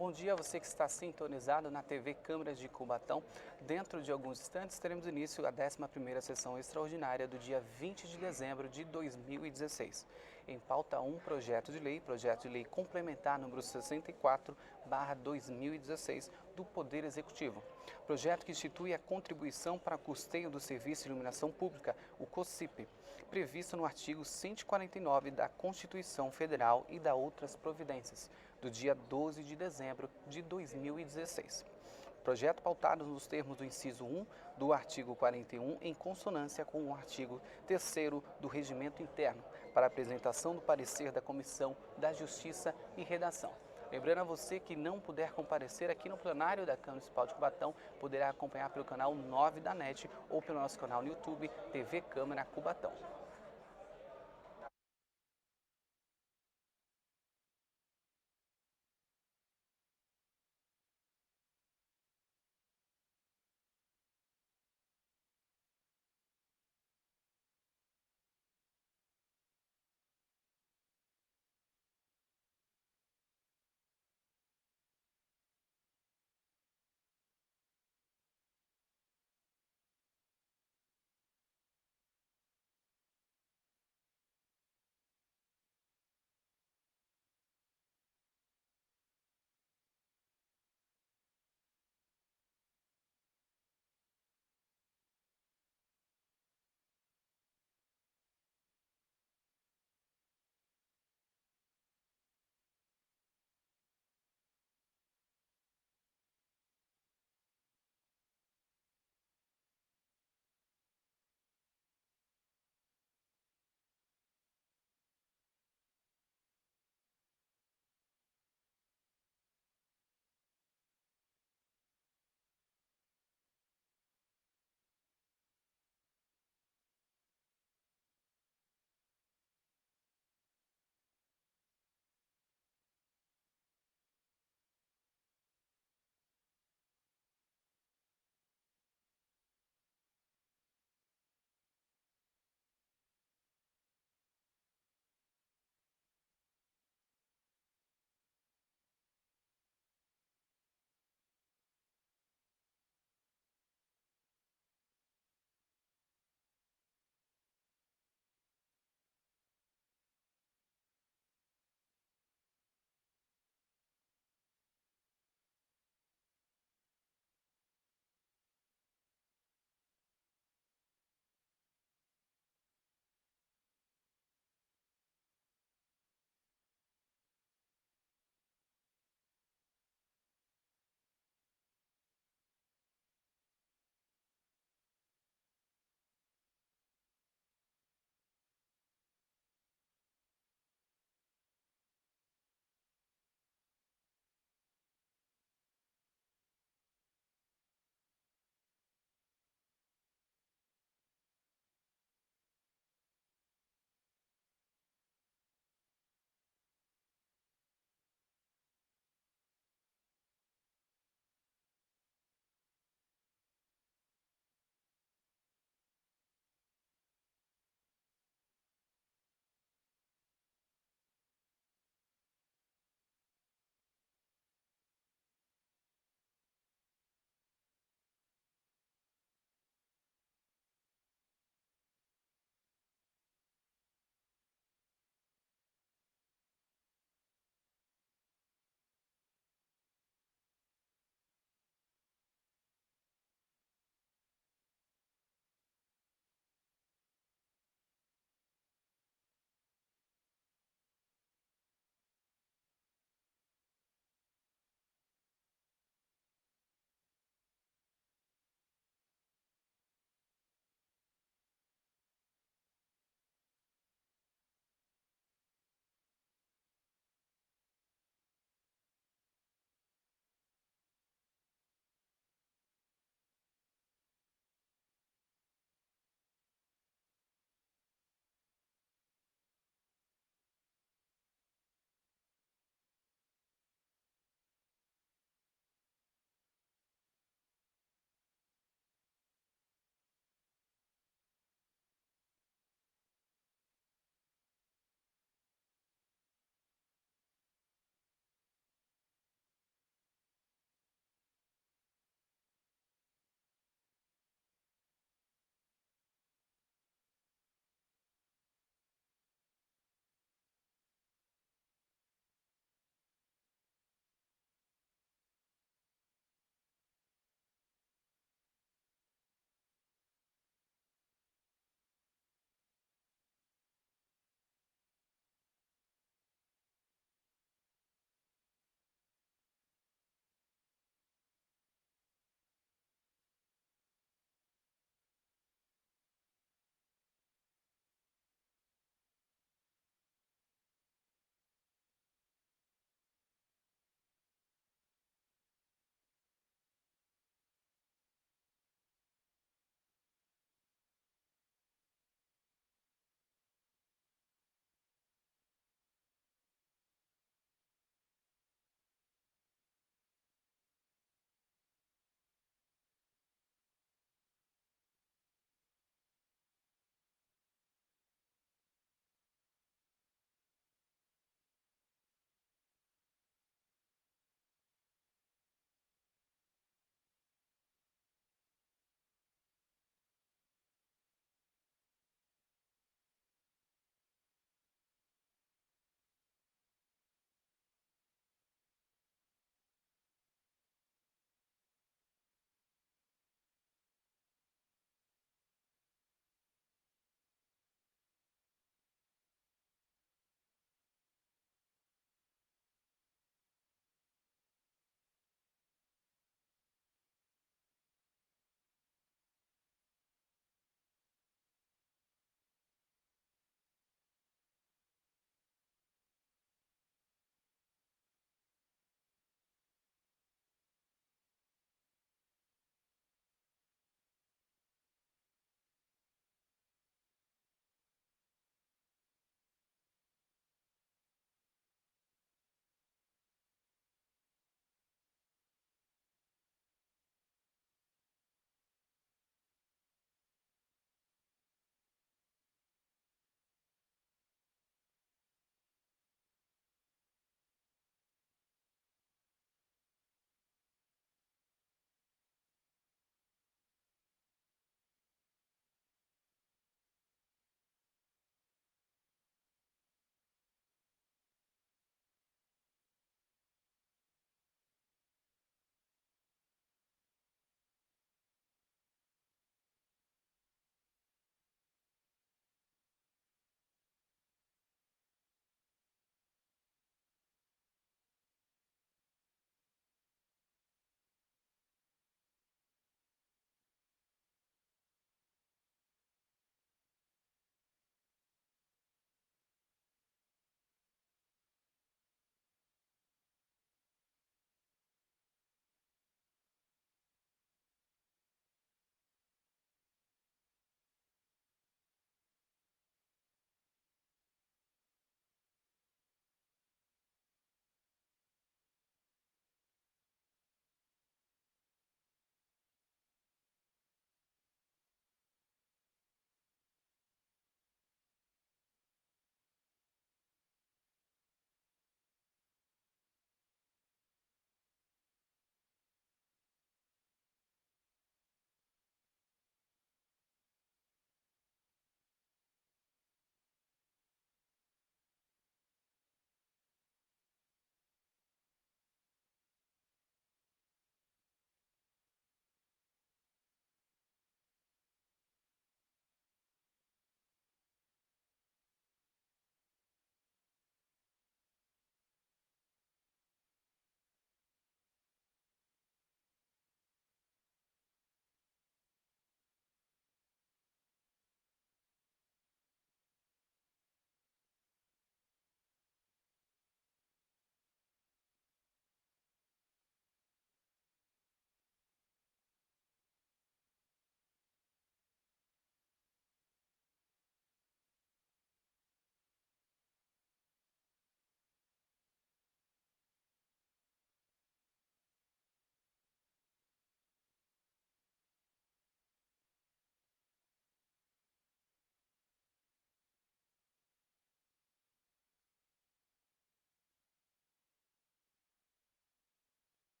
bom dia a você que está sintonizado na TV Câmara de Cubatão. Dentro de alguns instantes teremos início a 11ª sessão extraordinária do dia 20 de dezembro de 2016. Em pauta 1, projeto de lei complementar número 64/2016 do Poder Executivo. Projeto que institui a contribuição para custeio do Serviço de Iluminação Pública, o COSIP, previsto no artigo 149 da Constituição Federal e da outras providências, do dia 12 de dezembro de 2016. Projeto pautado nos termos do inciso 1 do artigo 41, em consonância com o artigo 3º do Regimento Interno, para apresentação do parecer da Comissão da Justiça e Redação. Lembrando a você que não puder comparecer aqui no plenário da Câmara Municipal de Cubatão, poderá acompanhar pelo canal 9 da NET ou pelo nosso canal no YouTube, TV Câmara Cubatão.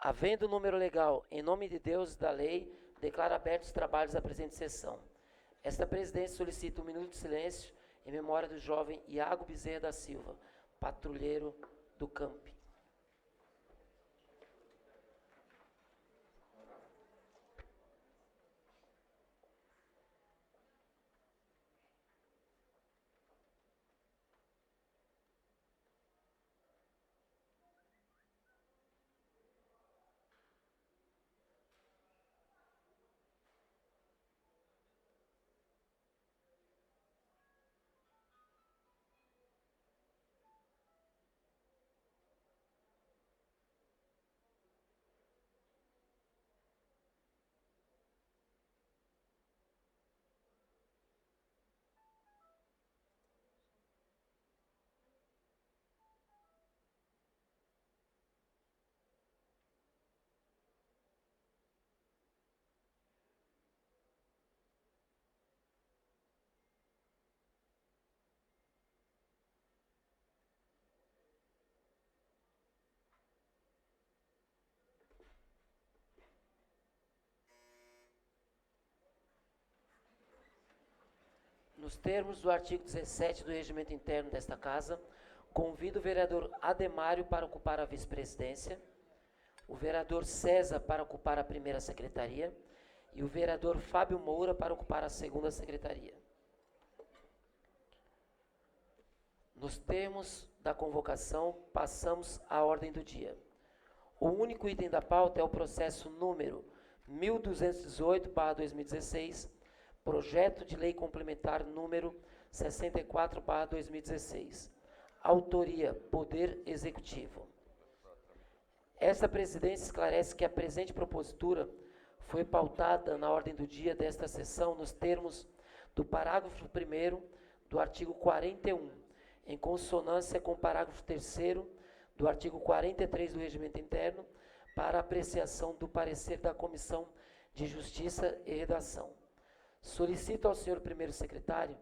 Havendo número legal, em nome de Deus e da lei, declaro abertos os trabalhos da presente sessão. Esta presidência solicita um minuto de silêncio em memória do jovem Iago Bezerra da Silva, patrulheiro do CAMP. Nos termos do artigo 17 do Regimento Interno desta Casa, convido o vereador Ademário para ocupar a vice-presidência, o vereador César para ocupar a primeira secretaria e o vereador Fábio Moura para ocupar a segunda secretaria. Nos termos da convocação, passamos à ordem do dia. O único item da pauta é o processo número 1218/2016, Projeto de Lei Complementar número 64/2016. Autoria, Poder Executivo. Esta presidência esclarece que a presente propositura foi pautada na ordem do dia desta sessão nos termos do parágrafo 1º do artigo 41, em consonância com o parágrafo 3º do artigo 43 do Regimento Interno, para apreciação do parecer da Comissão de Justiça e Redação. Solicito ao senhor primeiro secretário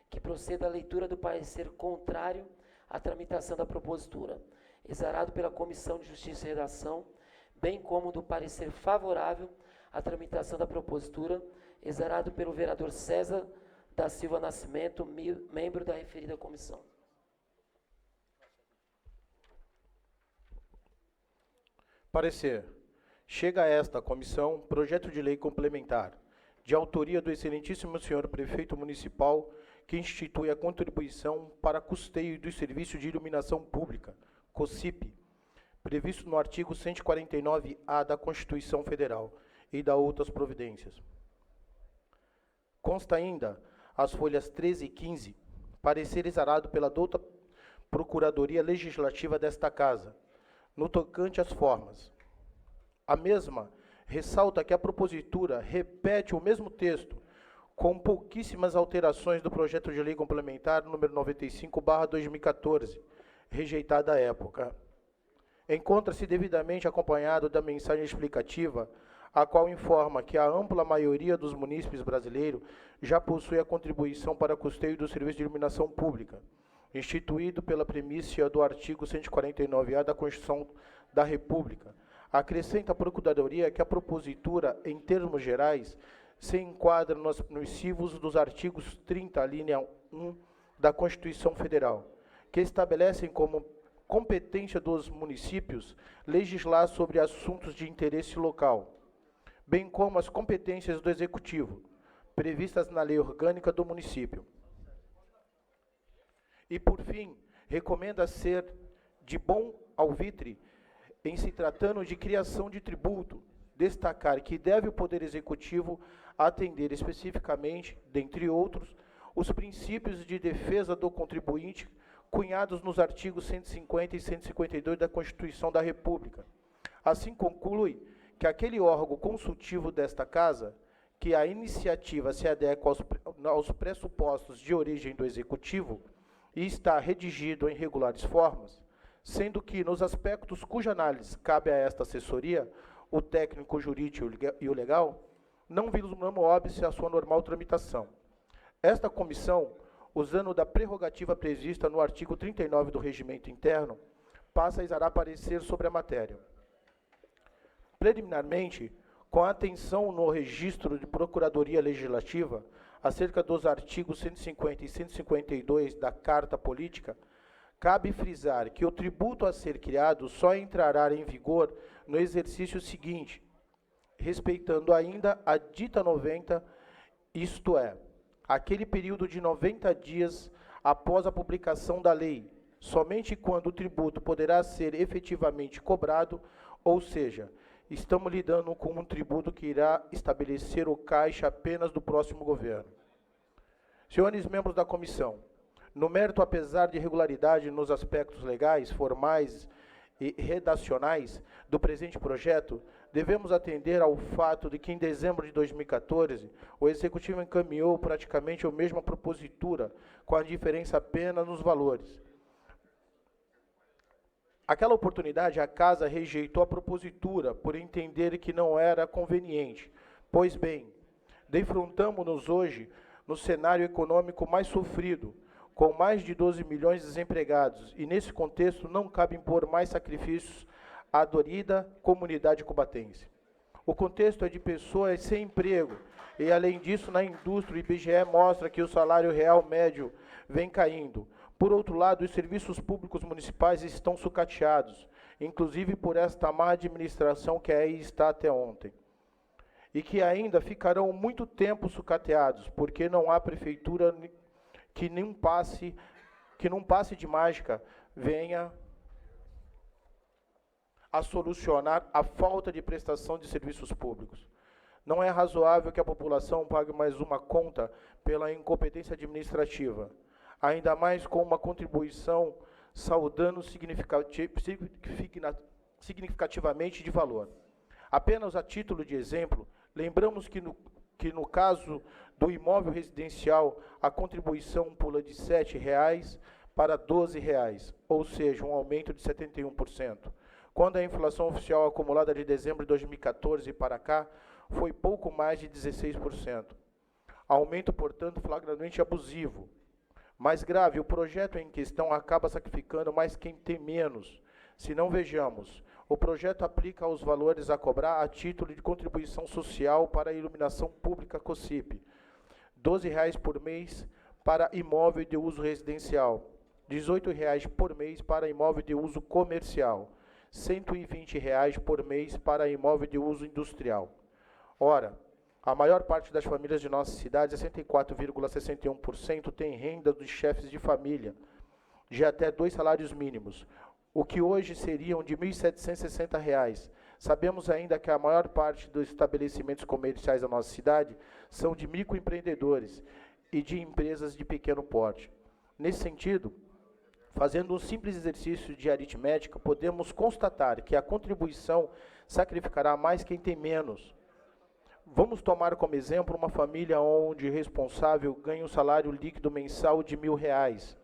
que proceda à leitura do parecer contrário à tramitação da propositura, exarado pela Comissão de Justiça e Redação, bem como do parecer favorável à tramitação da propositura, exarado pelo vereador César da Silva Nascimento, membro da referida comissão. Parecer. Chega a esta comissão projeto de lei complementar, de autoria do excelentíssimo senhor prefeito municipal, que institui a contribuição para custeio dos serviços de iluminação pública, COSIP, previsto no artigo 149-A da Constituição Federal, e da outras providências. Consta ainda, as folhas 13 e 15, parecer exarado pela douta Procuradoria Legislativa desta Casa, no tocante às formas. A mesma ressalta que a propositura repete o mesmo texto, com pouquíssimas alterações do projeto de lei complementar número 95/2014, rejetada à época. Encontra-se devidamente acompanhado da mensagem explicativa, a qual informa que a ampla maioria dos munícipes brasileiros já possui a contribuição para custeio do serviço de iluminação pública, instituído pela premissa do artigo 149-A da Constituição da República. Acrescenta a Procuradoria que a propositura, em termos gerais, se enquadra nos incisos dos artigos 30, linha 1 da Constituição Federal, que estabelecem como competência dos municípios legislar sobre assuntos de interesse local, bem como as competências do Executivo, previstas na Lei Orgânica do Município. E, por fim, recomenda ser de bom alvitre, em se tratando de criação de tributo, destacar que deve o Poder Executivo atender especificamente, dentre outros, os princípios de defesa do contribuinte cunhados nos artigos 150 e 152 da Constituição da República. Assim conclui que aquele órgão consultivo desta Casa, que a iniciativa se adequa aos pressupostos de origem do Executivo e está redigido em regulares formas, sendo que, nos aspectos cuja análise cabe a esta assessoria, o técnico, jurídico e o legal, não vislumbramos óbice a sua normal tramitação. Esta comissão, usando da prerrogativa prevista no artigo 39 do Regimento Interno, passa a exarar parecer sobre a matéria. Preliminarmente, com a atenção no registro de Procuradoria Legislativa, acerca dos artigos 150 e 152 da Carta Política, cabe frisar que o tributo a ser criado só entrará em vigor no exercício seguinte, respeitando ainda a dita 90, isto é, aquele período de 90 dias após a publicação da lei, somente quando o tributo poderá ser efetivamente cobrado, ou seja, estamos lidando com um tributo que irá estabelecer o caixa apenas do próximo governo. Senhores membros da comissão, no mérito, apesar de irregularidade nos aspectos legais, formais e redacionais do presente projeto, devemos atender ao fato de que, em dezembro de 2014, o Executivo encaminhou praticamente a mesma propositura, com a diferença apenas nos valores. Aquela oportunidade, a Casa rejeitou a propositura por entender que não era conveniente. Pois bem, defrontamos-nos hoje no cenário econômico mais sofrido, com mais de 12 milhões de desempregados, e nesse contexto não cabe impor mais sacrifícios à dorida comunidade cubatense. O contexto é de pessoas sem emprego, e além disso, na indústria, o IBGE mostra que o salário real médio vem caindo. Por outro lado, os serviços públicos municipais estão sucateados, inclusive por esta má administração que aí está até ontem, e que ainda ficarão muito tempo sucateados, porque não há prefeitura que num passe de mágica venha a solucionar a falta de prestação de serviços públicos. Não é razoável que a população pague mais uma conta pela incompetência administrativa, ainda mais com uma contribuição saudando significativamente de valor. Apenas a título de exemplo, lembramos que no caso do imóvel residencial, a contribuição pula de R$ 7,00 para R$ 12,00, ou seja, um aumento de 71%, quando a inflação oficial acumulada de dezembro de 2014 para cá foi pouco mais de 16%. Aumento, portanto, flagrantemente abusivo. Mais grave, o projeto em questão acaba sacrificando mais quem tem menos. Se não vejamos, o projeto aplica os valores a cobrar a título de contribuição social para a iluminação pública COSIP, R$ 12,00 por mês para imóvel de uso residencial, R$ 18,00 por mês para imóvel de uso comercial, R$ 120,00 por mês para imóvel de uso industrial. Ora, a maior parte das famílias de nossa cidade, 64,61%, tem renda dos chefes de família, de até 2 salários mínimos, o que hoje seriam de R$ 1.760. Sabemos ainda que a maior parte dos estabelecimentos comerciais da nossa cidade são de microempreendedores e de empresas de pequeno porte. Nesse sentido, fazendo um simples exercício de aritmética, podemos constatar que a contribuição sacrificará mais quem tem menos. Vamos tomar como exemplo uma família onde o responsável ganha um salário líquido mensal de R$ 1.000.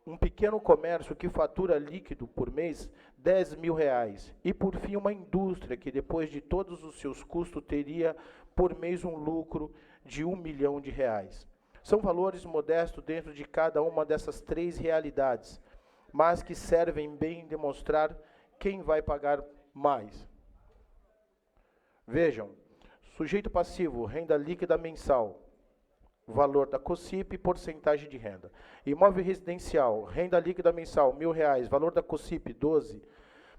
Um pequeno comércio que fatura líquido por mês R$ 10.000. E, por fim, uma indústria que, depois de todos os seus custos, teria por mês um lucro de R$ 1 milhão. São valores modestos dentro de cada uma dessas três realidades, mas que servem bem demonstrar quem vai pagar mais. Vejam, sujeito passivo, renda líquida mensal, valor da COSIP, porcentagem de renda. Imóvel residencial, renda líquida mensal, R$ 1.000, valor da COSIP, 12,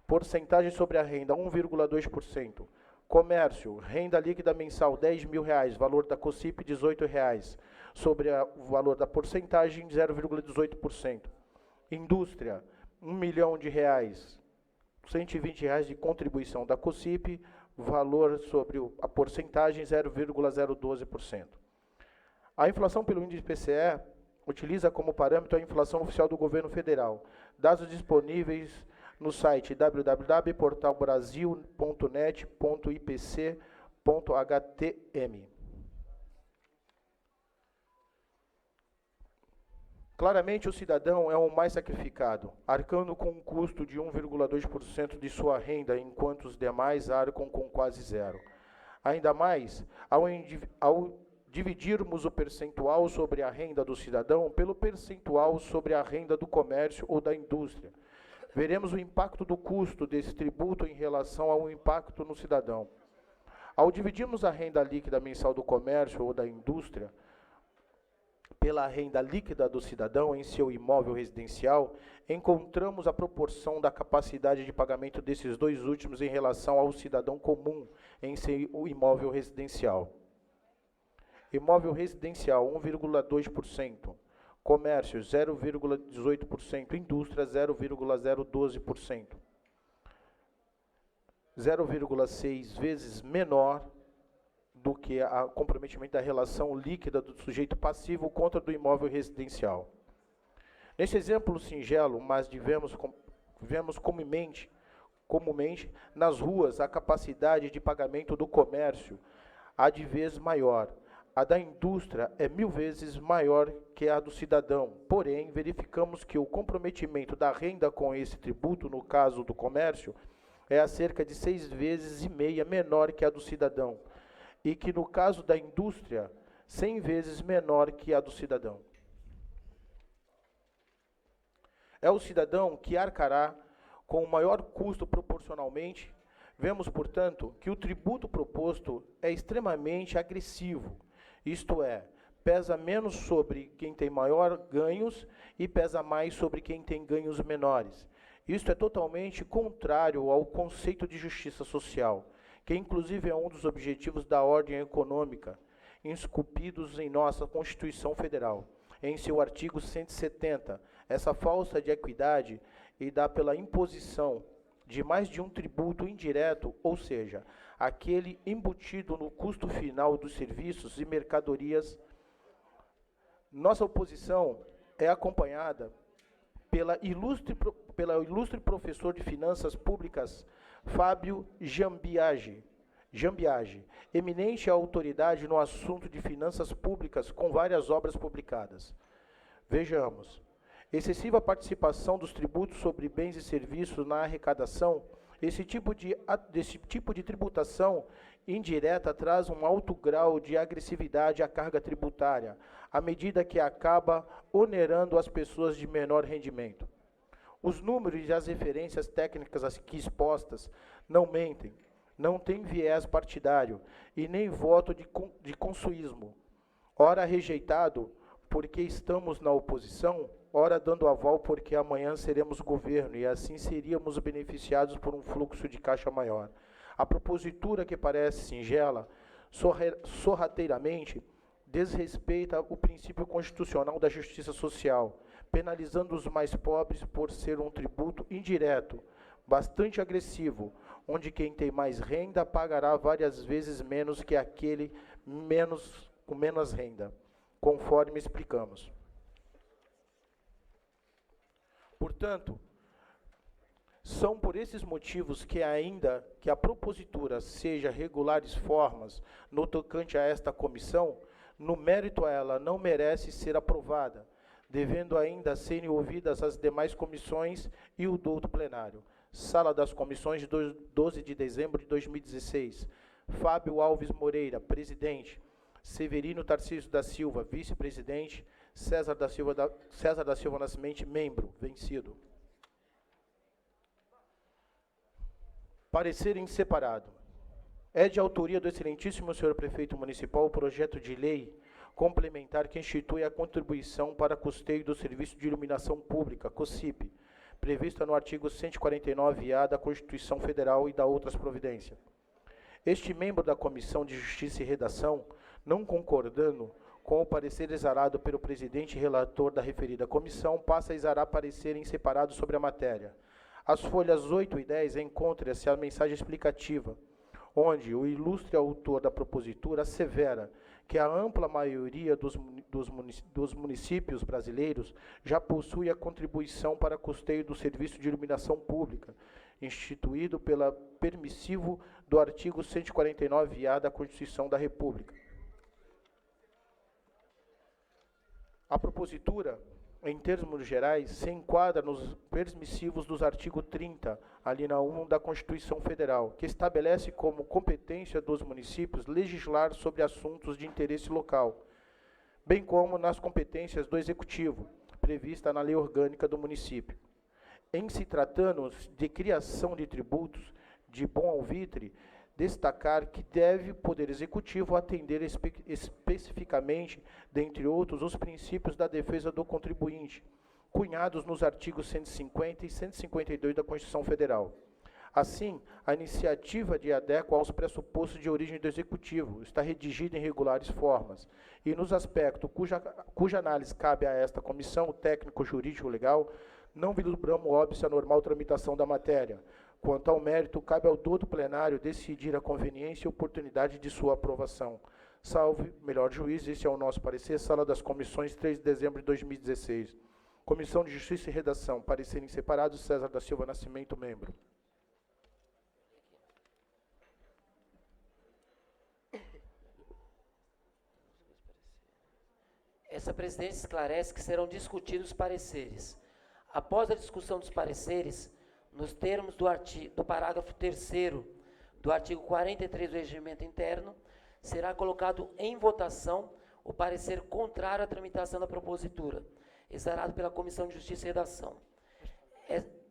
porcentagem sobre a renda, 1,2%. Comércio, renda líquida mensal, R$ 10.000, valor da COSIP, R$ 18,00, sobre o valor da porcentagem, 0,18%. Indústria, R$ 1 milhão, R$ 120,00 de contribuição da COSIP, valor sobre a porcentagem, 0,012%. A inflação pelo índice PCE utiliza como parâmetro a inflação oficial do governo federal. Dados disponíveis no site www.portalbrasil.net.ipc.htm. Claramente, o cidadão é o mais sacrificado, arcando com um custo de 1,2% de sua renda, enquanto os demais arcam com quase zero. Ainda mais, ao dividirmos o percentual sobre a renda do cidadão pelo percentual sobre a renda do comércio ou da indústria, veremos o impacto do custo desse tributo em relação ao impacto no cidadão. Ao dividirmos a renda líquida mensal do comércio ou da indústria pela renda líquida do cidadão em seu imóvel residencial, encontramos a proporção da capacidade de pagamento desses dois últimos em relação ao cidadão comum em seu imóvel residencial. Imóvel residencial, 1,2%. Comércio, 0,18%. Indústria, 0,012%. 0,6 vezes menor do que o comprometimento da relação líquida do sujeito passivo contra do imóvel residencial. Nesse exemplo singelo, mas vemos comumente nas ruas a capacidade de pagamento do comércio há de vez maior. A da indústria é 1000 vezes maior que a do cidadão. Porém, verificamos que o comprometimento da renda com esse tributo, no caso do comércio, é a cerca de 6,5 vezes menor que a do cidadão. E que, no caso da indústria, 100 vezes menor que a do cidadão. É o cidadão que arcará com o maior custo proporcionalmente. Vemos, portanto, que o tributo proposto é extremamente agressivo, isto é, pesa menos sobre quem tem maior ganhos e pesa mais sobre quem tem ganhos menores. Isto é totalmente contrário ao conceito de justiça social, que inclusive é um dos objetivos da ordem econômica, esculpidos em nossa Constituição Federal. Em seu artigo 170, essa falsa de equidade e dá pela imposição de mais de um tributo indireto, ou seja, aquele embutido no custo final dos serviços e mercadorias. Nossa oposição é acompanhada pela ilustre professor de Finanças Públicas, Fábio Jambiage, eminente autoridade no assunto de finanças públicas com várias obras publicadas. Vejamos. Excessiva participação dos tributos sobre bens e serviços na arrecadação, esse tipo de tributação indireta traz um alto grau de agressividade à carga tributária, à medida que acaba onerando as pessoas de menor rendimento. Os números e as referências técnicas aqui expostas não mentem, não têm viés partidário e nem voto de consuísmo, ora rejeitado porque estamos na oposição, ora dando aval porque amanhã seremos governo e assim seríamos beneficiados por um fluxo de caixa maior. A propositura que parece singela, sorrateiramente, desrespeita o princípio constitucional da justiça social, penalizando os mais pobres por ser um tributo indireto, bastante agressivo, onde quem tem mais renda pagará várias vezes menos que aquele com menos renda, conforme explicamos. Portanto, são por esses motivos que ainda que a propositura seja regulares formas no tocante a esta comissão, no mérito ela não merece ser aprovada, devendo ainda serem ouvidas as demais comissões e o douto plenário. Sala das Comissões, de 12 de dezembro de 2016. Fábio Alves Moreira, presidente. Severino Tarcísio da Silva, vice-presidente. César da Silva Nascimento, membro, vencido. Parecer em separado. É de autoria do excelentíssimo senhor prefeito municipal o projeto de lei complementar que institui a contribuição para custeio do Serviço de Iluminação Pública, COSIP, prevista no artigo 149-A da Constituição Federal e da outras providências. Este membro da Comissão de Justiça e Redação, não concordando com o parecer exarado pelo presidente e relator da referida comissão, passa a exarar parecer em separado sobre a matéria. As folhas 8 e 10 encontra-se a mensagem explicativa, onde o ilustre autor da propositura assevera que a ampla maioria dos municípios brasileiros já possui a contribuição para custeio do serviço de iluminação pública, instituído pela permissivo do artigo 149-A da Constituição da República. A propositura, em termos gerais, se enquadra nos permissivos dos artigos 30, alínea 1 da Constituição Federal, que estabelece como competência dos municípios legislar sobre assuntos de interesse local, bem como nas competências do Executivo, prevista na Lei Orgânica do Município. Em se tratando de criação de tributos de bom alvitre, destacar que deve o Poder Executivo atender especificamente, dentre outros, os princípios da defesa do contribuinte, cunhados nos artigos 150 e 152 da Constituição Federal. Assim, a iniciativa de adequa aos pressupostos de origem do Executivo está redigida em regulares formas, e nos aspectos cuja análise cabe a esta comissão técnico-jurídico-legal, não vislumbramos óbice a normal tramitação da matéria. Quanto ao mérito, cabe ao douto plenário decidir a conveniência e oportunidade de sua aprovação. Salve, melhor juiz, esse é o nosso parecer, Sala das Comissões, 3 de dezembro de 2016. Comissão de Justiça e Redação, parecer em separado, César da Silva Nascimento, membro. Essa presidência esclarece que serão discutidos os pareceres. Após a discussão dos pareceres, nos termos do parágrafo 3º do artigo 43 do Regimento Interno, será colocado em votação o parecer contrário à tramitação da propositura, exarado pela Comissão de Justiça e Redação.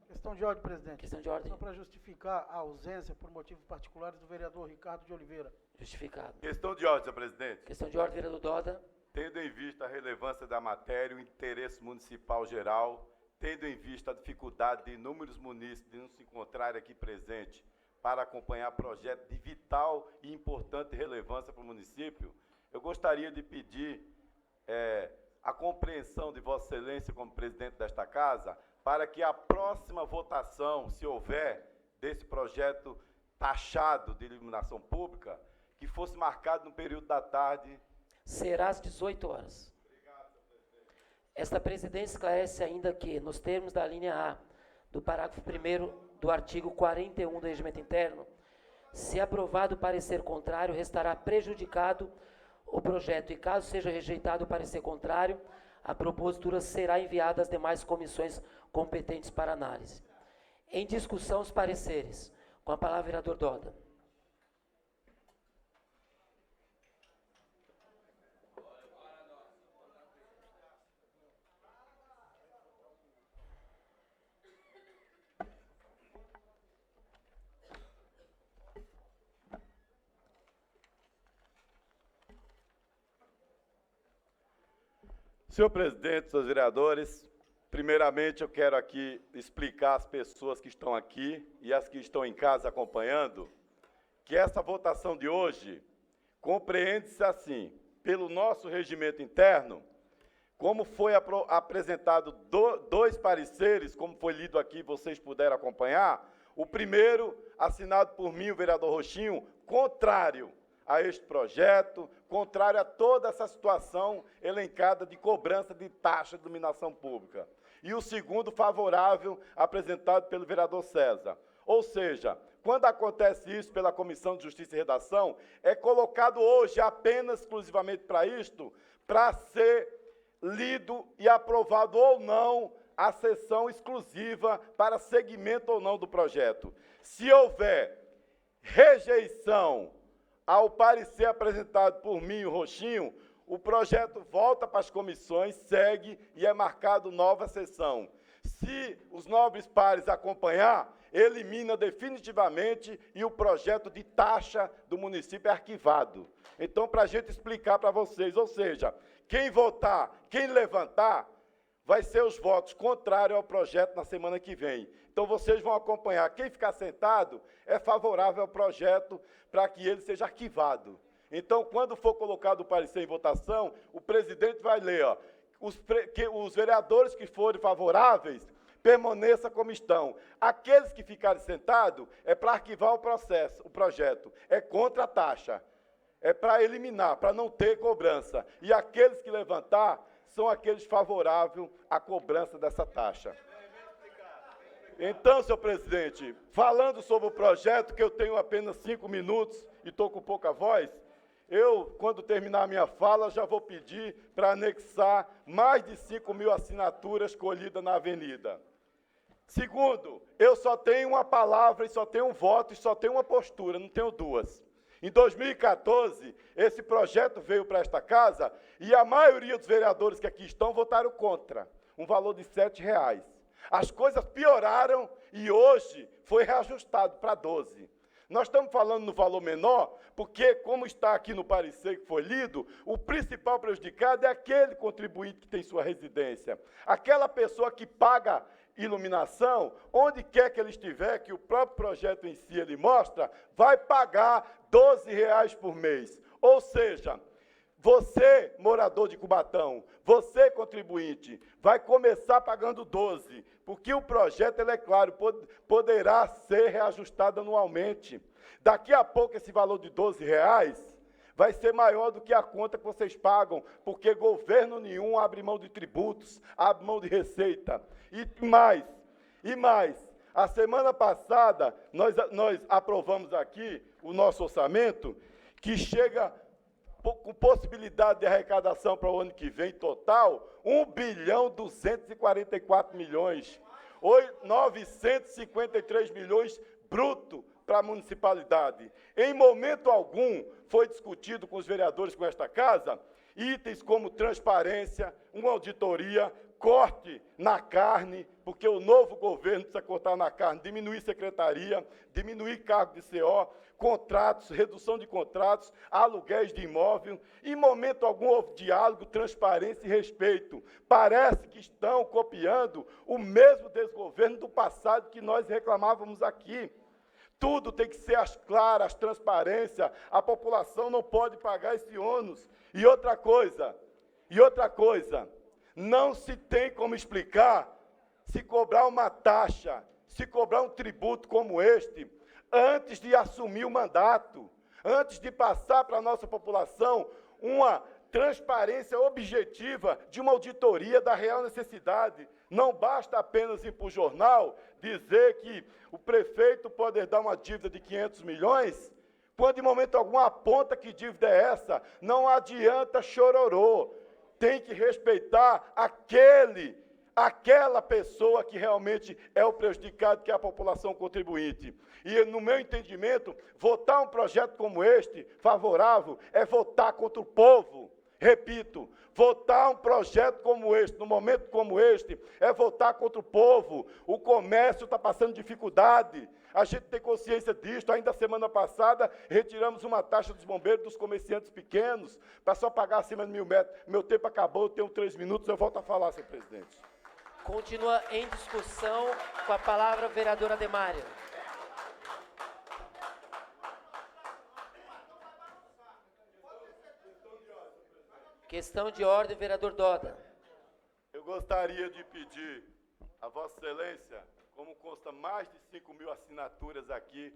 Questão de ordem, presidente. Questão de ordem. Só para justificar a ausência por motivos particulares do vereador Ricardo de Oliveira. Justificado. Questão de ordem, senhor presidente. Questão de ordem, vereador Doda. Tendo em vista a relevância da matéria, o interesse municipal geral, tendo em vista a dificuldade de inúmeros munícipes de não se encontrarem aqui presentes para acompanhar projeto de vital e importante relevância para o município, eu gostaria de pedir a compreensão de Vossa Excelência como presidente desta casa, para que a próxima votação, se houver, desse projeto taxado de iluminação pública, que fosse marcado no período da tarde. Será às 18 horas. Obrigado, senhor presidente. Esta presidência esclarece ainda que, nos termos da linha A do parágrafo 1º do artigo 41 do Regimento Interno, se aprovado o parecer contrário, restará prejudicado o projeto e, caso seja rejeitado o parecer contrário, a propositura será enviada às demais comissões competentes para análise. Em discussão, os pareceres. Com a palavra, vereador Doda. Senhor presidente, senhores vereadores, primeiramente eu quero aqui explicar às pessoas que estão aqui e as que estão em casa acompanhando, que essa votação de hoje compreende-se assim, pelo nosso regimento interno, como foi apresentado dois pareceres, como foi lido aqui, vocês puderam acompanhar. O primeiro, assinado por mim, o vereador Rochinho, contrário a este projeto, contrário a toda essa situação elencada de cobrança de taxa de iluminação pública. E o segundo, favorável, apresentado pelo vereador César. Ou seja, quando acontece isso pela Comissão de Justiça e Redação, é colocado hoje apenas, exclusivamente para isto, para ser lido e aprovado ou não a sessão exclusiva para seguimento ou não do projeto. Se houver rejeição ao parecer apresentado por mim e o Rochinho, o projeto volta para as comissões, segue e é marcado nova sessão. Se os nobres pares acompanhar, elimina definitivamente e o projeto de taxa do município é arquivado. Então, para a gente explicar para vocês, ou seja, quem votar, quem levantar, vai ser os votos contrários ao projeto na semana que vem. Então, vocês vão acompanhar. Quem ficar sentado é favorável ao projeto para que ele seja arquivado. Então, quando for colocado o parecer em votação, o presidente vai ler, ó, os vereadores que forem favoráveis, permaneça como estão. Aqueles que ficarem sentados, é para arquivar o projeto, é contra a taxa, é para eliminar, para não ter cobrança. E aqueles que levantar, são aqueles favoráveis à cobrança dessa taxa. Então, senhor presidente, falando sobre o projeto, que eu tenho apenas 5 minutos e estou com pouca voz, eu, quando terminar a minha fala, já vou pedir para anexar mais de 5.000 assinaturas colhidas na avenida. Segundo, eu só tenho uma palavra e só tenho um voto e só tenho uma postura, não tenho duas. Em 2014, esse projeto veio para esta casa e a maioria dos vereadores que aqui estão votaram contra, um valor de R$ 7. As coisas pioraram e hoje foi reajustado para 12. Nós estamos falando no valor menor, porque, como está aqui no parecer que foi lido, o principal prejudicado é aquele contribuinte que tem sua residência. Aquela pessoa que paga iluminação, onde quer que ele estiver, que o próprio projeto em si ele mostra, vai pagar R$ 12 por mês. Ou seja, você, morador de Cubatão, você, contribuinte, vai começar pagando 12, porque o projeto, ele é claro, poderá ser reajustado anualmente. Daqui a pouco, esse valor de R$ 12 vai ser maior do que a conta que vocês pagam, porque governo nenhum abre mão de tributos, abre mão de receita. E mais, a semana passada, nós aprovamos aqui o nosso orçamento, que chega com possibilidade de arrecadação para o ano que vem, total, 1.244.000.000, 953 milhões bruto para a municipalidade. Em momento algum foi discutido com os vereadores com esta casa itens como transparência, uma auditoria, corte na carne, porque o novo governo precisa cortar na carne, diminuir secretaria, diminuir cargo de CO, contratos, redução de contratos, aluguéis de imóvel. Em momento algum houve diálogo, transparência e respeito. Parece que estão copiando o mesmo desgoverno do passado que nós reclamávamos aqui. Tudo tem que ser às claras, transparência, a população não pode pagar esse ônus. E outra coisa, não se tem como explicar se cobrar uma taxa, se cobrar um tributo como este, antes de assumir o mandato, antes de passar para a nossa população uma transparência objetiva de uma auditoria da real necessidade. Não basta apenas ir para o jornal dizer que o prefeito pode dar uma dívida de 500 milhões, quando em momento algum aponta que dívida é essa. Não adianta chororô. Tem que respeitar aquela pessoa que realmente é o prejudicado, que é a população contribuinte. E, no meu entendimento, votar um projeto como este, favorável, é votar contra o povo. Repito, votar um projeto como este, num momento como este, é votar contra o povo. O comércio está passando dificuldade. A gente tem consciência disso. Ainda semana passada, retiramos uma taxa dos bombeiros dos comerciantes pequenos, para só pagar acima de 1.000 metros. Meu tempo acabou, eu tenho 3 minutos, eu volto a falar, senhor presidente. Continua em discussão, com a palavra a vereadora Demário. Questão de ordem, vereador Doda. Eu gostaria de pedir a Vossa Excelência, como consta mais de 5.000 assinaturas aqui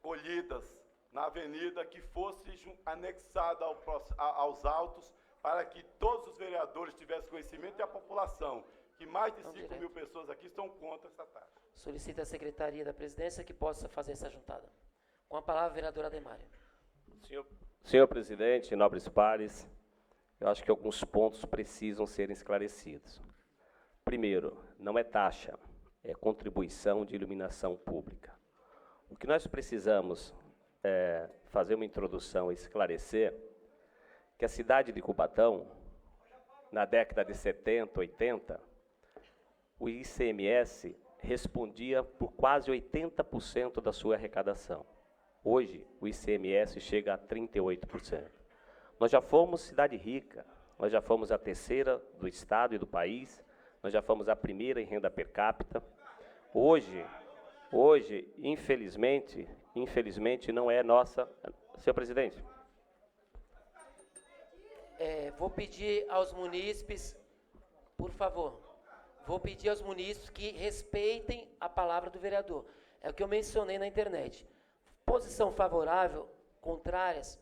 colhidas na avenida, que fosse anexada aos autos, para que todos os vereadores tivessem conhecimento e a população, que mais de 5.000 pessoas aqui estão contra essa taxa. Solicita a Secretaria da Presidência que possa fazer essa juntada. Com a palavra, a vereadora Demário. Senhor presidente, nobres pares, eu acho que alguns pontos precisam ser esclarecidos. Primeiro, não é taxa, é contribuição de iluminação pública. O que nós precisamos é fazer uma introdução e esclarecer que a cidade de Cubatão, na década de 70, 80, o ICMS respondia por quase 80% da sua arrecadação. Hoje, o ICMS chega a 38%. Nós já fomos cidade rica, nós já fomos a terceira do estado e do país, nós já fomos a primeira em renda per capita. Hoje, infelizmente, não é nossa... Senhor presidente. Vou pedir aos munícipes, por favor, que respeitem a palavra do vereador. É o que eu mencionei na internet. Posição favorável, contrárias,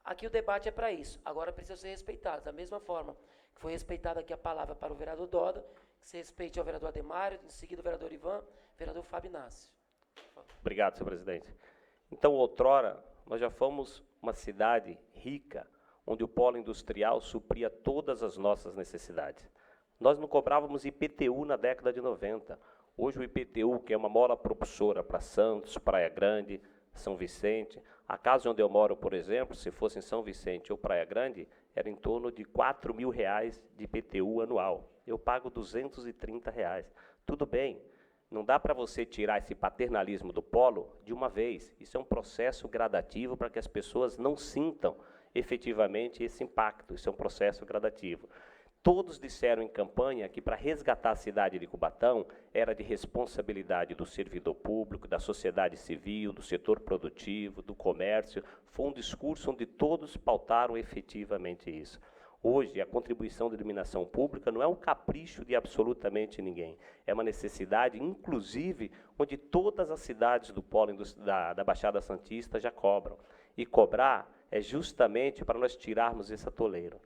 aqui o debate é para isso. Agora precisa ser respeitado. Da mesma forma que foi respeitada aqui a palavra para o vereador Doda, que se respeite ao vereador Ademário, em seguida o vereador Ivan, vereador Fábio Inácio. Obrigado, senhor presidente. Então, outrora, nós já fomos uma cidade rica, onde o polo industrial supria todas as nossas necessidades. Nós não cobrávamos IPTU na década de 90. Hoje o IPTU, que é uma mola propulsora para Santos, Praia Grande, São Vicente. A casa onde eu moro, por exemplo, se fosse em São Vicente ou Praia Grande, era em torno de R$ 4.000 de IPTU anual. Eu pago R$ 230. Tudo bem, não dá para você tirar esse paternalismo do polo de uma vez. Isso é um processo gradativo para que as pessoas não sintam efetivamente esse impacto. Isso é um processo gradativo. Todos disseram em campanha que para resgatar a cidade de Cubatão era de responsabilidade do servidor público, da sociedade civil, do setor produtivo, do comércio. Foi um discurso onde todos pautaram efetivamente isso. Hoje, a contribuição da iluminação pública não é um capricho de absolutamente ninguém. É uma necessidade, inclusive, onde todas as cidades do polo da Baixada Santista já cobram. E cobrar é justamente para nós tirarmos esse atoleiro.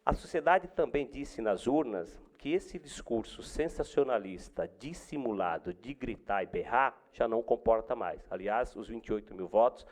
A sociedade também disse nas urnas que esse discurso sensacionalista, dissimulado, de gritar e berrar, já não comporta mais. Aliás, os 28 mil votos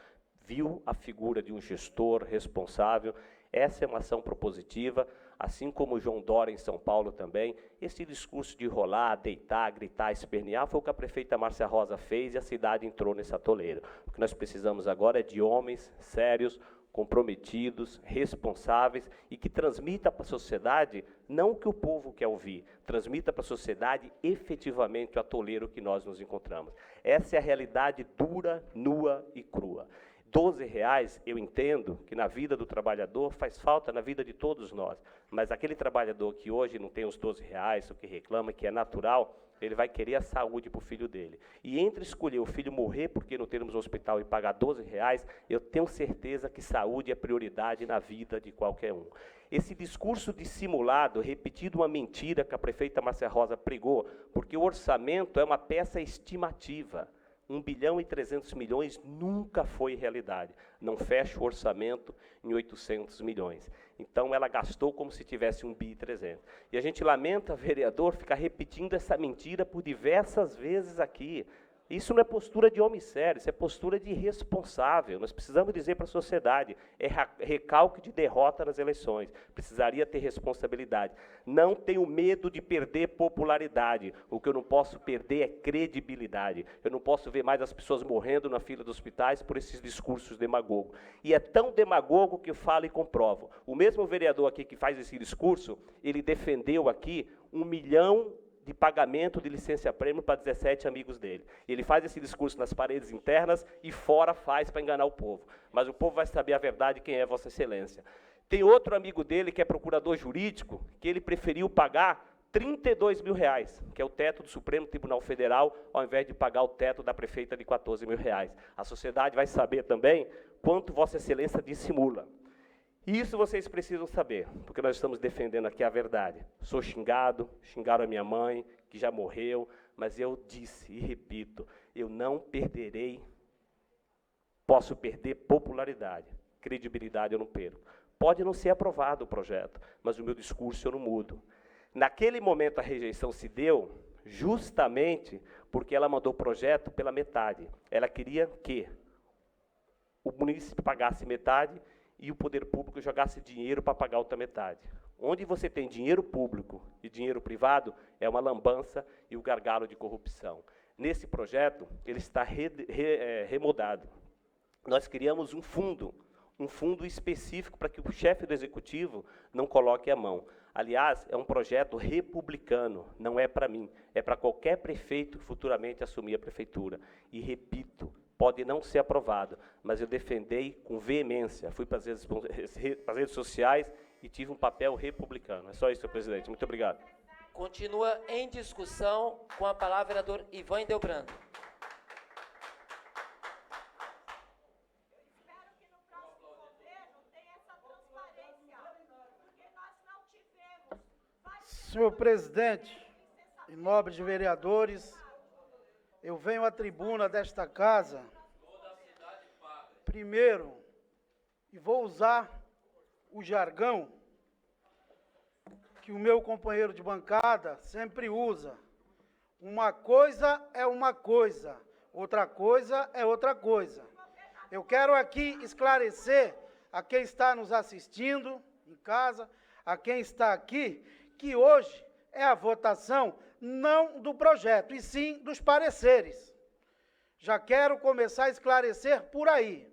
viu a figura de um gestor responsável. Essa é uma ação propositiva, assim como o João Dória em São Paulo também. Esse discurso de rolar, deitar, gritar, espernear, foi o que a prefeita Márcia Rosa fez e a cidade entrou nesse atoleiro. O que nós precisamos agora é de homens sérios, comprometidos, responsáveis e que transmita para a sociedade não o que o povo quer ouvir, transmita para a sociedade efetivamente o atoleiro que nós nos encontramos. Essa é a realidade dura, nua e crua. R$12, eu entendo que na vida do trabalhador faz falta na vida de todos nós, mas aquele trabalhador que hoje não tem os R$12, o que reclama, que é natural, ele vai querer a saúde para o filho dele. E entre escolher o filho morrer porque não temos um hospital e pagar R$12, eu tenho certeza que saúde é prioridade na vida de qualquer um. Esse discurso dissimulado, repetido uma mentira que a prefeita Márcia Rosa pregou, porque o orçamento é uma peça estimativa. 1,3 bilhão nunca foi realidade. Não fecha o orçamento em 800 milhões. Então, ela gastou como se tivesse 1,3 bilhão. E a gente lamenta, vereador, ficar repetindo essa mentira por diversas vezes aqui. Isso não é postura de homem sério, isso é postura de irresponsável. Nós precisamos dizer para a sociedade, é recalque de derrota nas eleições. Precisaria ter responsabilidade. Não tenho medo de perder popularidade. O que eu não posso perder é credibilidade. Eu não posso ver mais as pessoas morrendo na fila dos hospitais por esses discursos demagogos. E é tão demagogo que eu falo e comprovo. O mesmo vereador aqui que faz esse discurso, ele defendeu aqui 1 milhão de pagamento de licença-prêmio para 17 amigos dele. Ele faz esse discurso nas paredes internas e fora faz para enganar o povo. Mas o povo vai saber a verdade quem é Vossa Excelência. Tem outro amigo dele que é procurador jurídico, que ele preferiu pagar R$32 mil, que é o teto do Supremo Tribunal Federal, ao invés de pagar o teto da prefeita de R$14 mil. A sociedade vai saber também quanto Vossa Excelência dissimula. Isso vocês precisam saber, porque nós estamos defendendo aqui a verdade. Sou xingado, xingaram a minha mãe, que já morreu, mas eu disse e repito, eu não perderei, posso perder popularidade, credibilidade eu não perco. Pode não ser aprovado o projeto, mas o meu discurso eu não mudo. Naquele momento a rejeição se deu justamente porque ela mandou o projeto pela metade. Ela queria que o município pagasse metade e o poder público jogasse dinheiro para pagar a outra metade. Onde você tem dinheiro público e dinheiro privado, é uma lambança e o gargalo de corrupção. Nesse projeto, ele está remodado. Nós criamos um fundo específico para que o chefe do executivo não coloque a mão. Aliás, é um projeto republicano, não é para mim, é para qualquer prefeito que futuramente assumir a prefeitura. E repito, pode não ser aprovado, mas eu defendei com veemência, fui para as redes sociais e tive um papel republicano. É só isso, senhor presidente. Muito obrigado. Continua em discussão com a palavra o vereador Ivan Delbrando. Senhor presidente e nobres vereadores, eu venho à tribuna desta casa, primeiro, e vou usar o jargão que o meu companheiro de bancada sempre usa. Uma coisa é uma coisa, outra coisa é outra coisa. Eu quero aqui esclarecer a quem está nos assistindo em casa, a quem está aqui, que hoje é a votação não do projeto, e sim dos pareceres. Já quero começar a esclarecer por aí.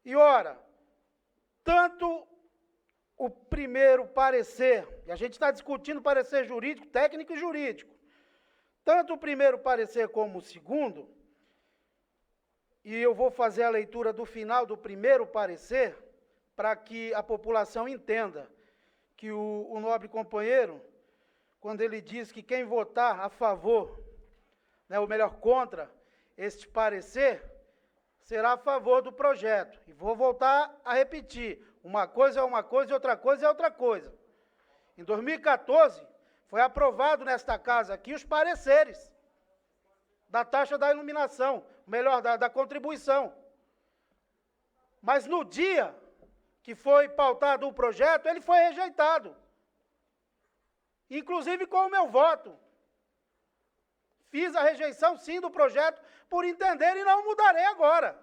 E ora, tanto o primeiro parecer, e a gente está discutindo parecer jurídico, técnico e jurídico, tanto o primeiro parecer como o segundo, e eu vou fazer a leitura do final do primeiro parecer, para que a população entenda que o nobre companheiro, quando ele diz que quem votar a favor, né, ou melhor, contra este parecer, será a favor do projeto. E vou voltar a repetir, uma coisa é uma coisa e outra coisa é outra coisa. Em 2014, foi aprovado nesta casa aqui os pareceres da taxa da iluminação, melhor, da contribuição. Mas no dia que foi pautado o projeto, ele foi rejeitado. Inclusive com o meu voto. Fiz a rejeição, sim, do projeto, por entender e não mudarei agora.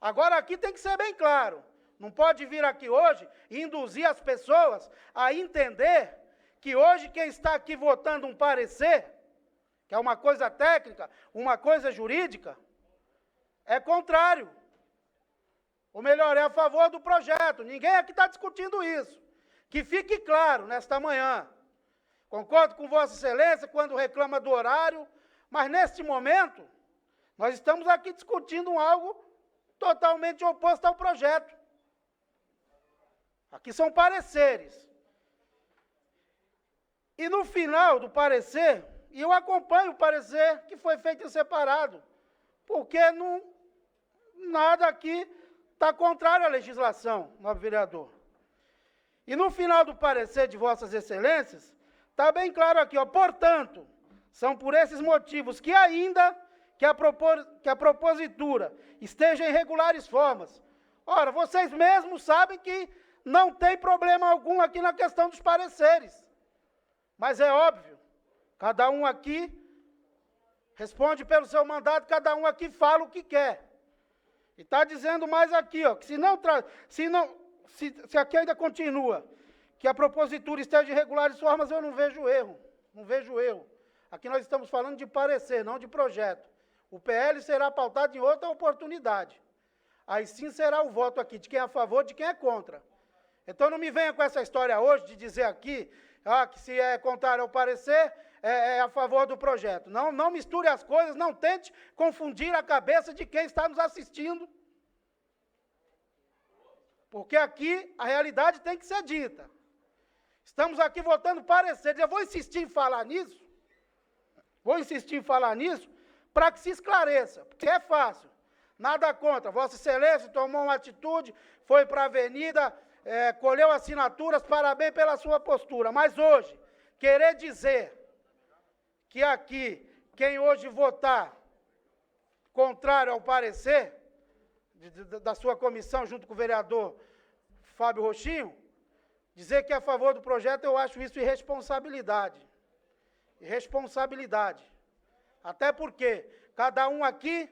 Agora aqui tem que ser bem claro. Não pode vir aqui hoje e induzir as pessoas a entender que hoje quem está aqui votando um parecer, que é uma coisa técnica, uma coisa jurídica, é contrário. Ou melhor, é a favor do projeto. Ninguém aqui está discutindo isso. Que fique claro nesta manhã. Concordo com Vossa Excelência quando reclama do horário, mas neste momento, nós estamos aqui discutindo algo totalmente oposto ao projeto. Aqui são pareceres. E no final do parecer, e eu acompanho o parecer que foi feito em separado, porque não, nada aqui está contrário à legislação, nobre vereador. E no final do parecer de Vossas Excelências, está bem claro aqui, ó, portanto, são por esses motivos que ainda que a propositura esteja em regulares formas. Ora, vocês mesmos sabem que não tem problema algum aqui na questão dos pareceres. Mas é óbvio, cada um aqui responde pelo seu mandato, cada um aqui fala o que quer. E está dizendo mais aqui, ó, que se aqui ainda continua, que a propositura esteja em regulares formas, eu não vejo erro. Não vejo erro. Aqui nós estamos falando de parecer, não de projeto. O PL será pautado em outra oportunidade. Aí sim será o voto aqui de quem é a favor, de quem é contra. Então não me venha com essa história hoje de dizer aqui que se é contrário ao parecer, é a favor do projeto. Não misture as coisas, não tente confundir a cabeça de quem está nos assistindo. Porque aqui a realidade tem que ser dita. Estamos aqui votando pareceres. Eu vou insistir em falar nisso. Para que se esclareça. Porque é fácil. Nada contra. Vossa Excelência tomou uma atitude, foi para a avenida, colheu assinaturas, parabéns pela sua postura. Mas hoje, querer dizer que aqui, quem hoje votar contrário ao parecer da sua comissão, junto com o vereador Fábio Rochinho, dizer que é a favor do projeto, eu acho isso irresponsabilidade. Irresponsabilidade. Até porque cada um aqui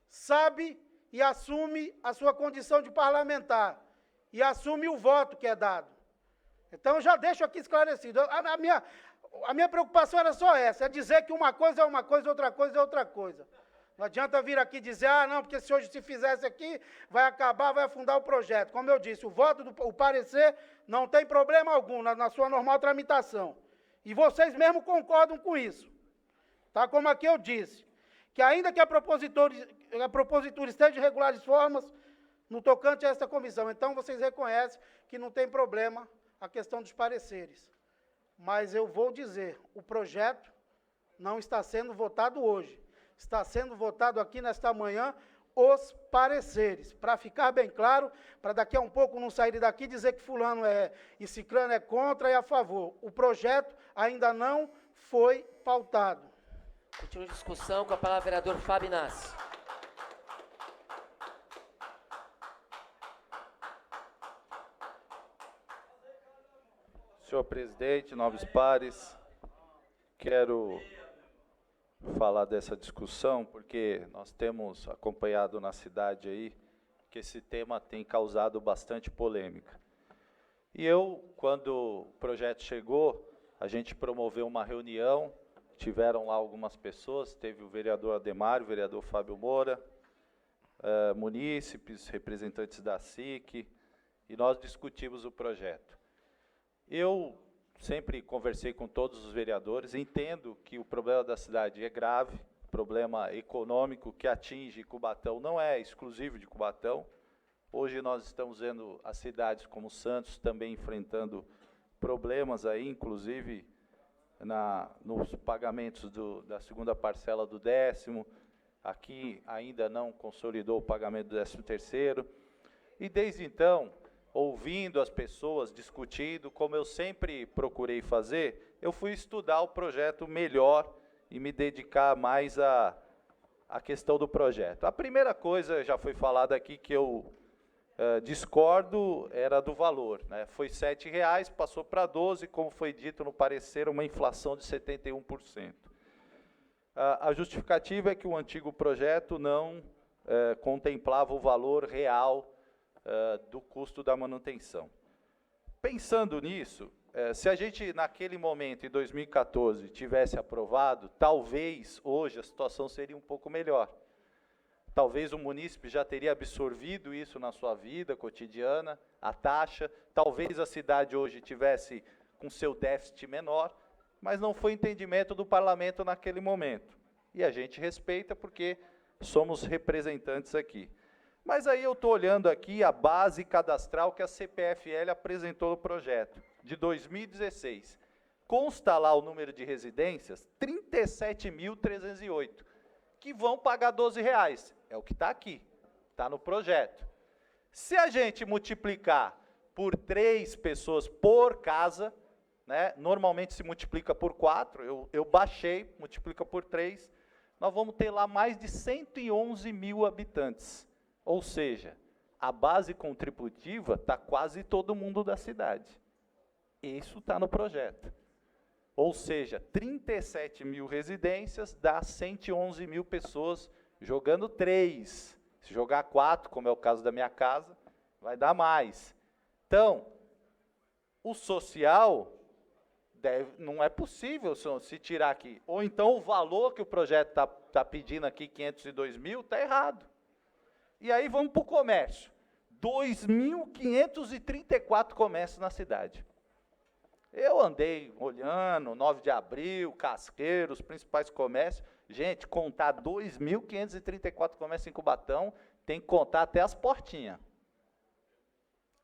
sabe e assume a sua condição de parlamentar e assume o voto que é dado. Então, já deixo aqui esclarecido. A minha preocupação era só essa, é dizer que uma coisa é uma coisa, outra coisa é outra coisa. Não adianta vir aqui dizer, não, porque se hoje se fizesse aqui, vai acabar, vai afundar o projeto. Como eu disse, o parecer não tem problema algum na sua normal tramitação. E vocês mesmo concordam com isso. Tá? Como aqui eu disse, que ainda que a propositura esteja em regulares formas, no tocante a esta comissão, então vocês reconhecem que não tem problema a questão dos pareceres. Mas eu vou dizer, o projeto não está sendo votado hoje. Está sendo votado aqui nesta manhã os pareceres. Para ficar bem claro, para daqui a um pouco não sair daqui e dizer que fulano e ciclano é contra e a favor. O projeto ainda não foi pautado. Continua a discussão com a palavra vereador Fábio Inácio. Senhor presidente, nobres pares, quero falar dessa discussão porque nós temos acompanhado na cidade aí que esse tema tem causado bastante polêmica. E eu, quando o projeto chegou, a gente promoveu uma reunião tiveram lá algumas pessoas, teve o vereador Ademar, o vereador Fábio Moura, munícipes, representantes da SIC, e nós discutimos o projeto. Eu sempre conversei com todos os vereadores, entendo que o problema da cidade é grave, problema econômico que atinge Cubatão, não é exclusivo de Cubatão. Hoje nós estamos vendo as cidades como Santos também enfrentando problemas aí, inclusive nos pagamentos da segunda parcela do 10º, aqui ainda não consolidou o pagamento do 13º, e desde então, ouvindo as pessoas, discutindo, como eu sempre procurei fazer, eu fui estudar o projeto melhor e me dedicar mais à questão do projeto. A primeira coisa, já foi falada aqui, que eu discordo, era do valor, né? Foi R$ 7,00, passou para 12, como foi dito no parecer, uma inflação de 71%. A justificativa é que o antigo projeto não contemplava o valor real do custo da manutenção. Pensando nisso, se a gente, naquele momento, em 2014, tivesse aprovado, talvez hoje a situação seria um pouco melhor. Talvez o munícipe já teria absorvido isso na sua vida cotidiana, a taxa, talvez a cidade hoje tivesse com seu déficit menor, mas não foi entendimento do parlamento naquele momento. E a gente respeita porque somos representantes aqui. Mas aí eu estou olhando aqui a base cadastral que a CPFL apresentou no projeto, de 2016. Consta lá o número de residências, 37.308, que vão pagar R$ 12,00. É o que está aqui, está no projeto. Se a gente multiplicar por 3 pessoas por casa, né, normalmente se multiplica por 4, eu baixei, multiplica por 3, nós vamos ter lá mais de 111 mil habitantes. Ou seja, a base contributiva está quase todo mundo da cidade. Isso está no projeto. Ou seja, 37 mil residências dá 111 mil pessoas jogando 3. Se jogar 4, como é o caso da minha casa, vai dar mais. Então, o social não é possível se tirar aqui. Ou então o valor que o projeto está pedindo aqui, 502 mil, está errado. E aí vamos para o comércio. 2.534 comércios na cidade. Eu andei olhando, 9 de abril, Casqueiro, os principais comércios. Gente, contar 2.534 comércios em Cubatão, tem que contar até as portinhas.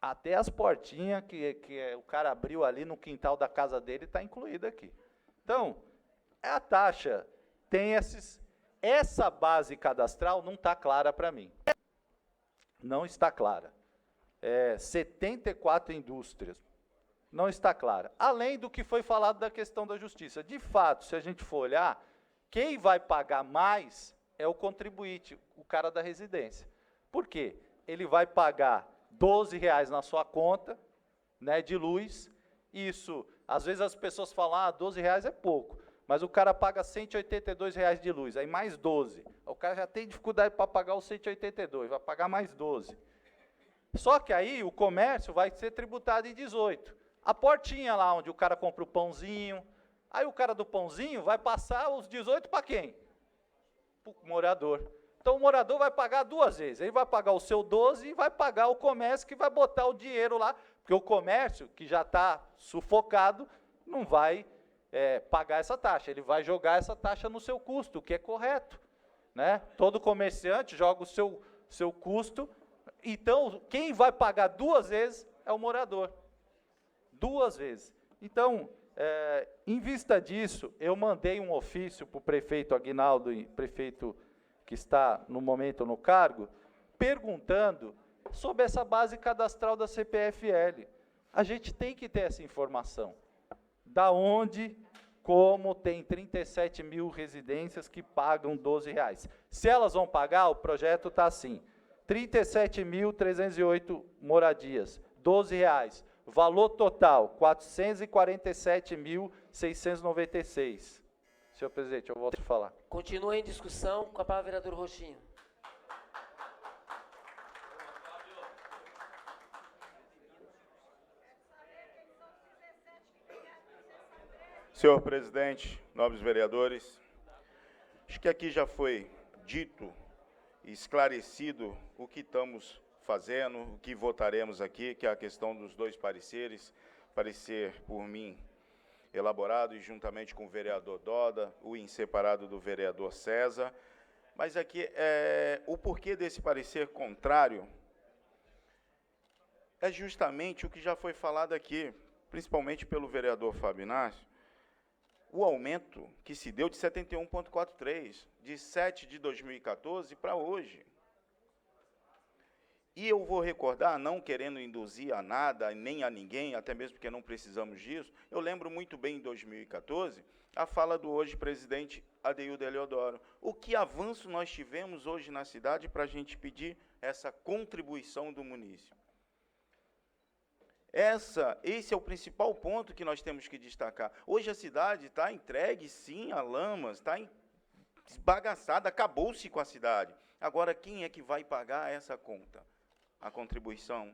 Até as portinhas que o cara abriu ali no quintal da casa dele, está incluída aqui. Então, a taxa tem essa base cadastral não está clara para mim. Não está clara. 74 indústrias. Não está clara. Além do que foi falado da questão da justiça. De fato, se a gente for olhar, quem vai pagar mais é o contribuinte, o cara da residência. Por quê? Ele vai pagar R$ 12,00 na sua conta, né, de luz. Isso, às vezes as pessoas falam, R$ 12,00 é pouco, mas o cara paga R$ 182,00 de luz, aí mais 12. O cara já tem dificuldade para pagar os 182, vai pagar mais 12. Só que aí o comércio vai ser tributado em 18. A portinha lá onde o cara compra o pãozinho, aí o cara do pãozinho vai passar os 18 para quem? Para o morador. Então o morador vai pagar 2 vezes, ele vai pagar o seu 12 e vai pagar o comércio que vai botar o dinheiro lá, porque o comércio, que já está sufocado, não vai pagar essa taxa, ele vai jogar essa taxa no seu custo, o que é correto, né? Todo comerciante joga o seu custo, então quem vai pagar 2 vezes é o morador. 2 vezes. Então, em vista disso, eu mandei um ofício para o prefeito Aguinaldo, prefeito que está no momento no cargo, perguntando sobre essa base cadastral da CPFL. A gente tem que ter essa informação. Da onde, como tem 37 mil residências que pagam R$ 12,00. Se elas vão pagar, o projeto está assim, 37.308 moradias, R$ 12,00. Valor total, R$ 447.696. Senhor presidente, eu volto a falar. Continua em discussão, com a palavra o vereador Rochinho. Senhor presidente, nobres vereadores, acho que aqui já foi dito e esclarecido o que estamos fazendo, o que votaremos aqui, que é a questão dos dois pareceres, parecer por mim elaborado e juntamente com o vereador Doda, o inseparado do vereador César, mas aqui o porquê desse parecer contrário é justamente o que já foi falado aqui, principalmente pelo vereador Fábio Inácio, o aumento que se deu de 71,43, de 7 de 2014 para hoje. E eu vou recordar, não querendo induzir a nada, nem a ninguém, até mesmo porque não precisamos disso, eu lembro muito bem, em 2014, a fala do hoje presidente Adeildo Heliodoro. O que avanço nós tivemos hoje na cidade para a gente pedir essa contribuição do munícipe? Esse é o principal ponto que nós temos que destacar. Hoje a cidade está entregue, sim, a lamas, está esbagaçada, acabou-se com a cidade. Agora, quem é que vai pagar essa conta? A contribuição,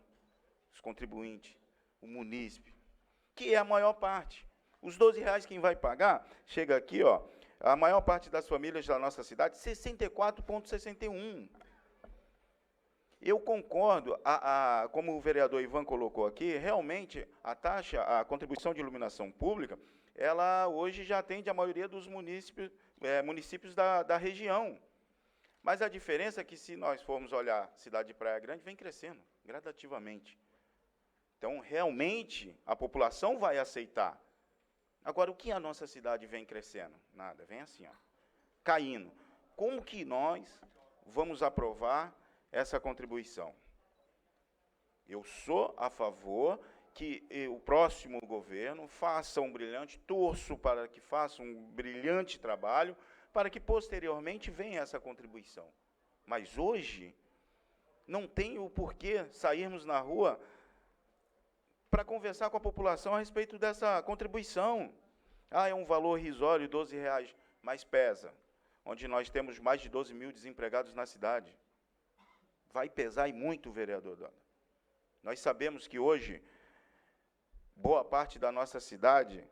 os contribuintes, o munícipe, que é a maior parte. Os R$12 quem vai pagar, chega aqui, ó, a maior parte das famílias da nossa cidade, 64,61. Eu concordo, como o vereador Ivan colocou aqui, realmente a taxa, a contribuição de iluminação pública, ela hoje já atende a maioria dos municípios da região. Mas a diferença é que, se nós formos olhar a cidade de Praia Grande, vem crescendo gradativamente. Então, realmente, a população vai aceitar. Agora, o que a nossa cidade vem crescendo? Nada, vem assim, ó, caindo. Como que nós vamos aprovar essa contribuição? Eu sou a favor que o próximo governo faça um brilhante, torço para que faça um brilhante trabalho, para que posteriormente venha essa contribuição. Mas hoje, não tem o porquê sairmos na rua para conversar com a população a respeito dessa contribuição. É um valor irrisório, R$12, mas pesa, onde nós temos mais de 12 mil desempregados na cidade. Vai pesar e muito, vereador Doda. Nós sabemos que hoje, boa parte da nossa cidade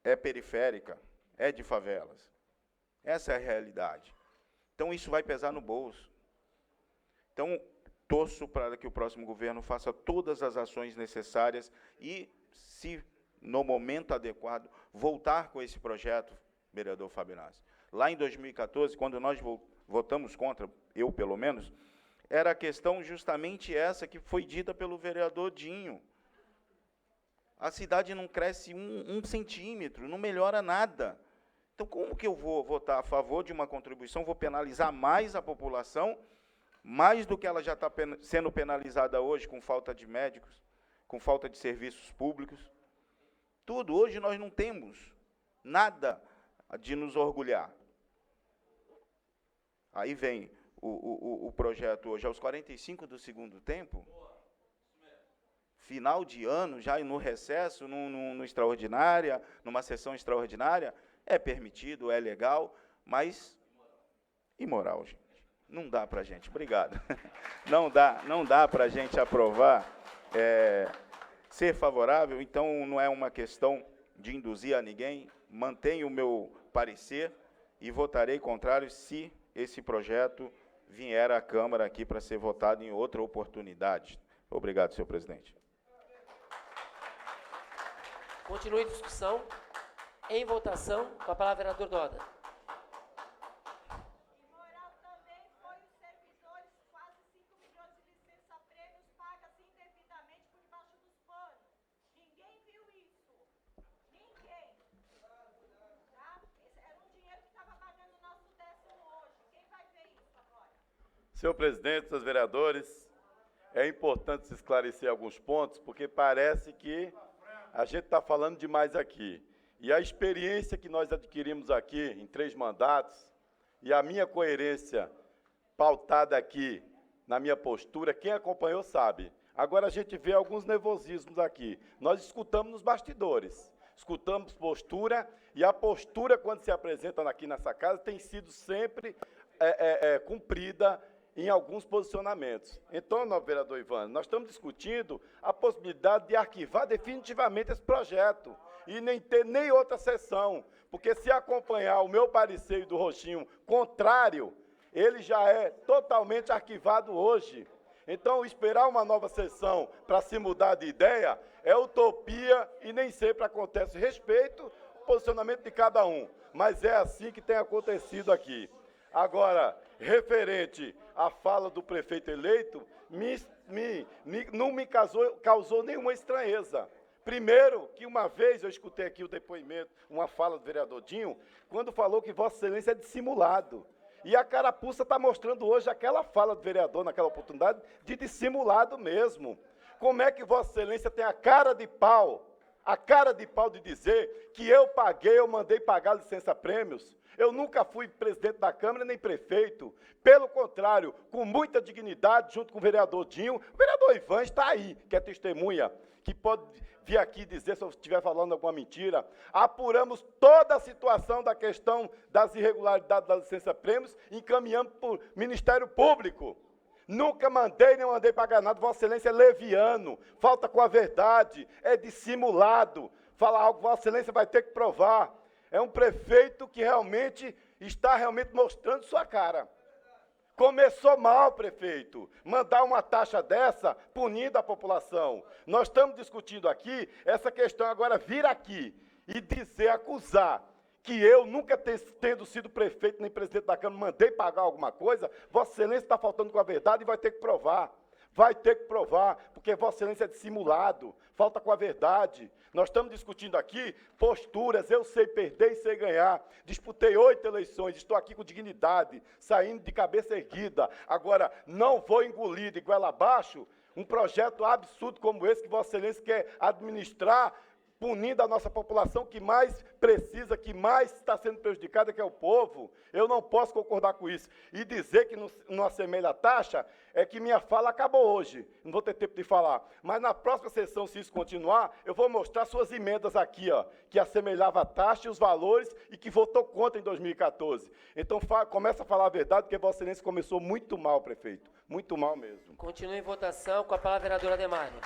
é periférica, é de favelas. Essa é a realidade. Então, isso vai pesar no bolso. Então, torço para que o próximo governo faça todas as ações necessárias e, se no momento adequado, voltar com esse projeto, vereador Fábio Inácio. Lá em 2014, quando nós votamos contra, eu pelo menos, era a questão justamente essa que foi dita pelo vereador Dinho. A cidade não cresce um centímetro, não melhora nada. Então, como que eu vou votar a favor de uma contribuição? Vou penalizar mais a população, mais do que ela já está sendo penalizada hoje, com falta de médicos, com falta de serviços públicos. Tudo. Hoje nós não temos nada de nos orgulhar. Aí vem o projeto hoje, aos 45 do segundo tempo, final de ano, já no recesso, no extraordinária, numa sessão extraordinária, é permitido, é legal, mas imoral, gente. Não dá para a gente, obrigado. Não dá para a gente aprovar, ser favorável, então não é uma questão de induzir a ninguém, mantenho o meu parecer e votarei contrário se esse projeto vier à Câmara aqui para ser votado em outra oportunidade. Obrigado, senhor presidente. Continue a discussão. Em votação, com a palavra, vereador Doda. Imoral também foi os servidores, quase 5 milhões de licença-prêmios pagas indevidamente por debaixo dos panos. Ninguém viu isso. Ninguém. Tá? Esse era um dinheiro que estava pagando o nosso 10º hoje. Quem vai ver isso agora? Senhor presidente, senhores vereadores, é importante se esclarecer alguns pontos, porque parece que a gente está falando demais aqui. E a experiência que nós adquirimos aqui em 3 mandatos, e a minha coerência pautada aqui na minha postura, quem acompanhou sabe. Agora a gente vê alguns nervosismos aqui. Nós escutamos nos bastidores, escutamos postura, e a postura, quando se apresenta aqui nessa casa, tem sido sempre cumprida em alguns posicionamentos. Então, vereador Ivan, nós estamos discutindo a possibilidade de arquivar definitivamente esse projeto. e nem ter nem outra sessão, porque se acompanhar o meu parecer e do Rochinho contrário, ele já é totalmente arquivado hoje. Então, esperar uma nova sessão para se mudar de ideia é utopia e nem sempre acontece. Respeito o posicionamento de cada um, mas é assim que tem acontecido aqui. Agora, referente à fala do prefeito eleito, não me causou nenhuma estranheza. Primeiro, que uma vez eu escutei aqui o depoimento, uma fala do vereador Dinho, quando falou que Vossa Excelência é dissimulado. E a carapuça está mostrando hoje aquela fala do vereador, naquela oportunidade, de dissimulado mesmo. Como é que Vossa Excelência tem a cara de pau de dizer que eu paguei, eu mandei pagar licença-prêmios? Eu nunca fui presidente da Câmara nem prefeito. Pelo contrário, com muita dignidade, junto com o vereador Dinho, o vereador Ivan está aí, que é testemunha, que pode vir aqui dizer se eu estiver falando alguma mentira. Apuramos toda a situação da questão das irregularidades da licença-prêmios e encaminhamos para o Ministério Público. Nunca mandei, nem mandei pagar nada. Vossa Excelência é leviano, falta com a verdade, é dissimulado. Falar algo, Vossa Excelência vai ter que provar. É um prefeito que realmente está mostrando sua cara. Começou mal, prefeito, mandar uma taxa dessa punindo a população. Nós estamos discutindo aqui essa questão, agora vir aqui e dizer, acusar, que eu nunca tendo sido prefeito nem presidente da Câmara, mandei pagar alguma coisa, Vossa Excelência está faltando com a verdade e vai ter que provar. Vai ter que provar, porque Vossa Excelência é dissimulado, falta com a verdade. Nós estamos discutindo aqui posturas, eu sei perder e sei ganhar. Disputei 8 eleições, estou aqui com dignidade, saindo de cabeça erguida. Agora, não vou engolir de goela abaixo um projeto absurdo como esse que Vossa Excelência quer administrar, punindo a nossa população que mais precisa, que mais está sendo prejudicada, que é o povo. Eu não posso concordar com isso. E dizer que não assemelha a taxa, é que minha fala acabou hoje. Não vou ter tempo de falar. Mas na próxima sessão, se isso continuar, eu vou mostrar suas emendas aqui, ó, que assemelhava a taxa e os valores e que votou contra em 2014. Então, começa a falar a verdade, porque Vossa Excelência começou muito mal, prefeito. Muito mal mesmo. Continue em votação. Com a palavra, a vereadora Demário.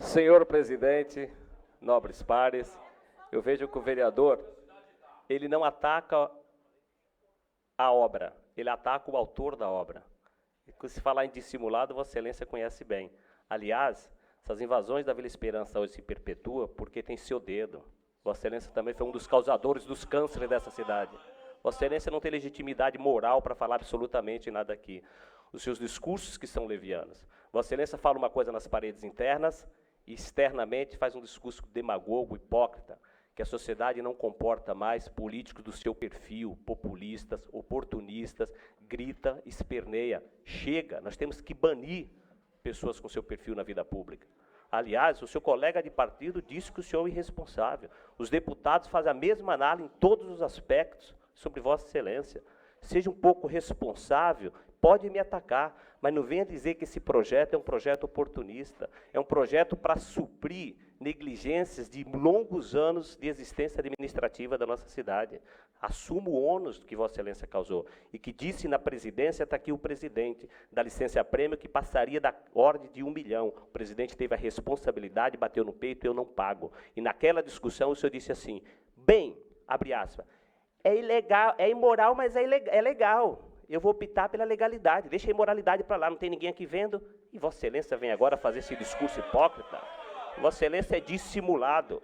Senhor presidente, nobres pares, eu vejo que o vereador, ele não ataca a obra, ele ataca o autor da obra. E se falar em dissimulado, Vossa Excelência conhece bem. Aliás, essas invasões da Vila Esperança hoje se perpetuam porque tem seu dedo. Vossa Excelência também foi um dos causadores dos cânceres dessa cidade. Vossa Excelência não tem legitimidade moral para falar absolutamente nada aqui. Os seus discursos que são levianos. Vossa Excelência fala uma coisa nas paredes internas e externamente faz um discurso demagogo, hipócrita, que a sociedade não comporta mais políticos do seu perfil, populistas, oportunistas, grita, esperneia. Chega, nós temos que banir pessoas com seu perfil na vida pública. Aliás, o seu colega de partido disse que o senhor é irresponsável. Os deputados fazem a mesma análise em todos os aspectos sobre Vossa Excelência. Seja um pouco responsável, pode me atacar, mas não venha dizer que esse projeto é um projeto oportunista, é um projeto para suprir negligências de longos anos de existência administrativa da nossa cidade. Assuma o ônus que Vossa Excelência causou e que disse na presidência, está aqui o presidente, da licença-prêmio que passaria da ordem de 1 milhão. O presidente teve a responsabilidade, bateu no peito, eu não pago. E naquela discussão o senhor disse assim, bem, abre aspas, é ilegal, é imoral, mas é legal. Eu vou optar pela legalidade, deixa a imoralidade para lá, não tem ninguém aqui vendo. E Vossa Excelência vem agora fazer esse discurso hipócrita. Vossa Excelência é dissimulado.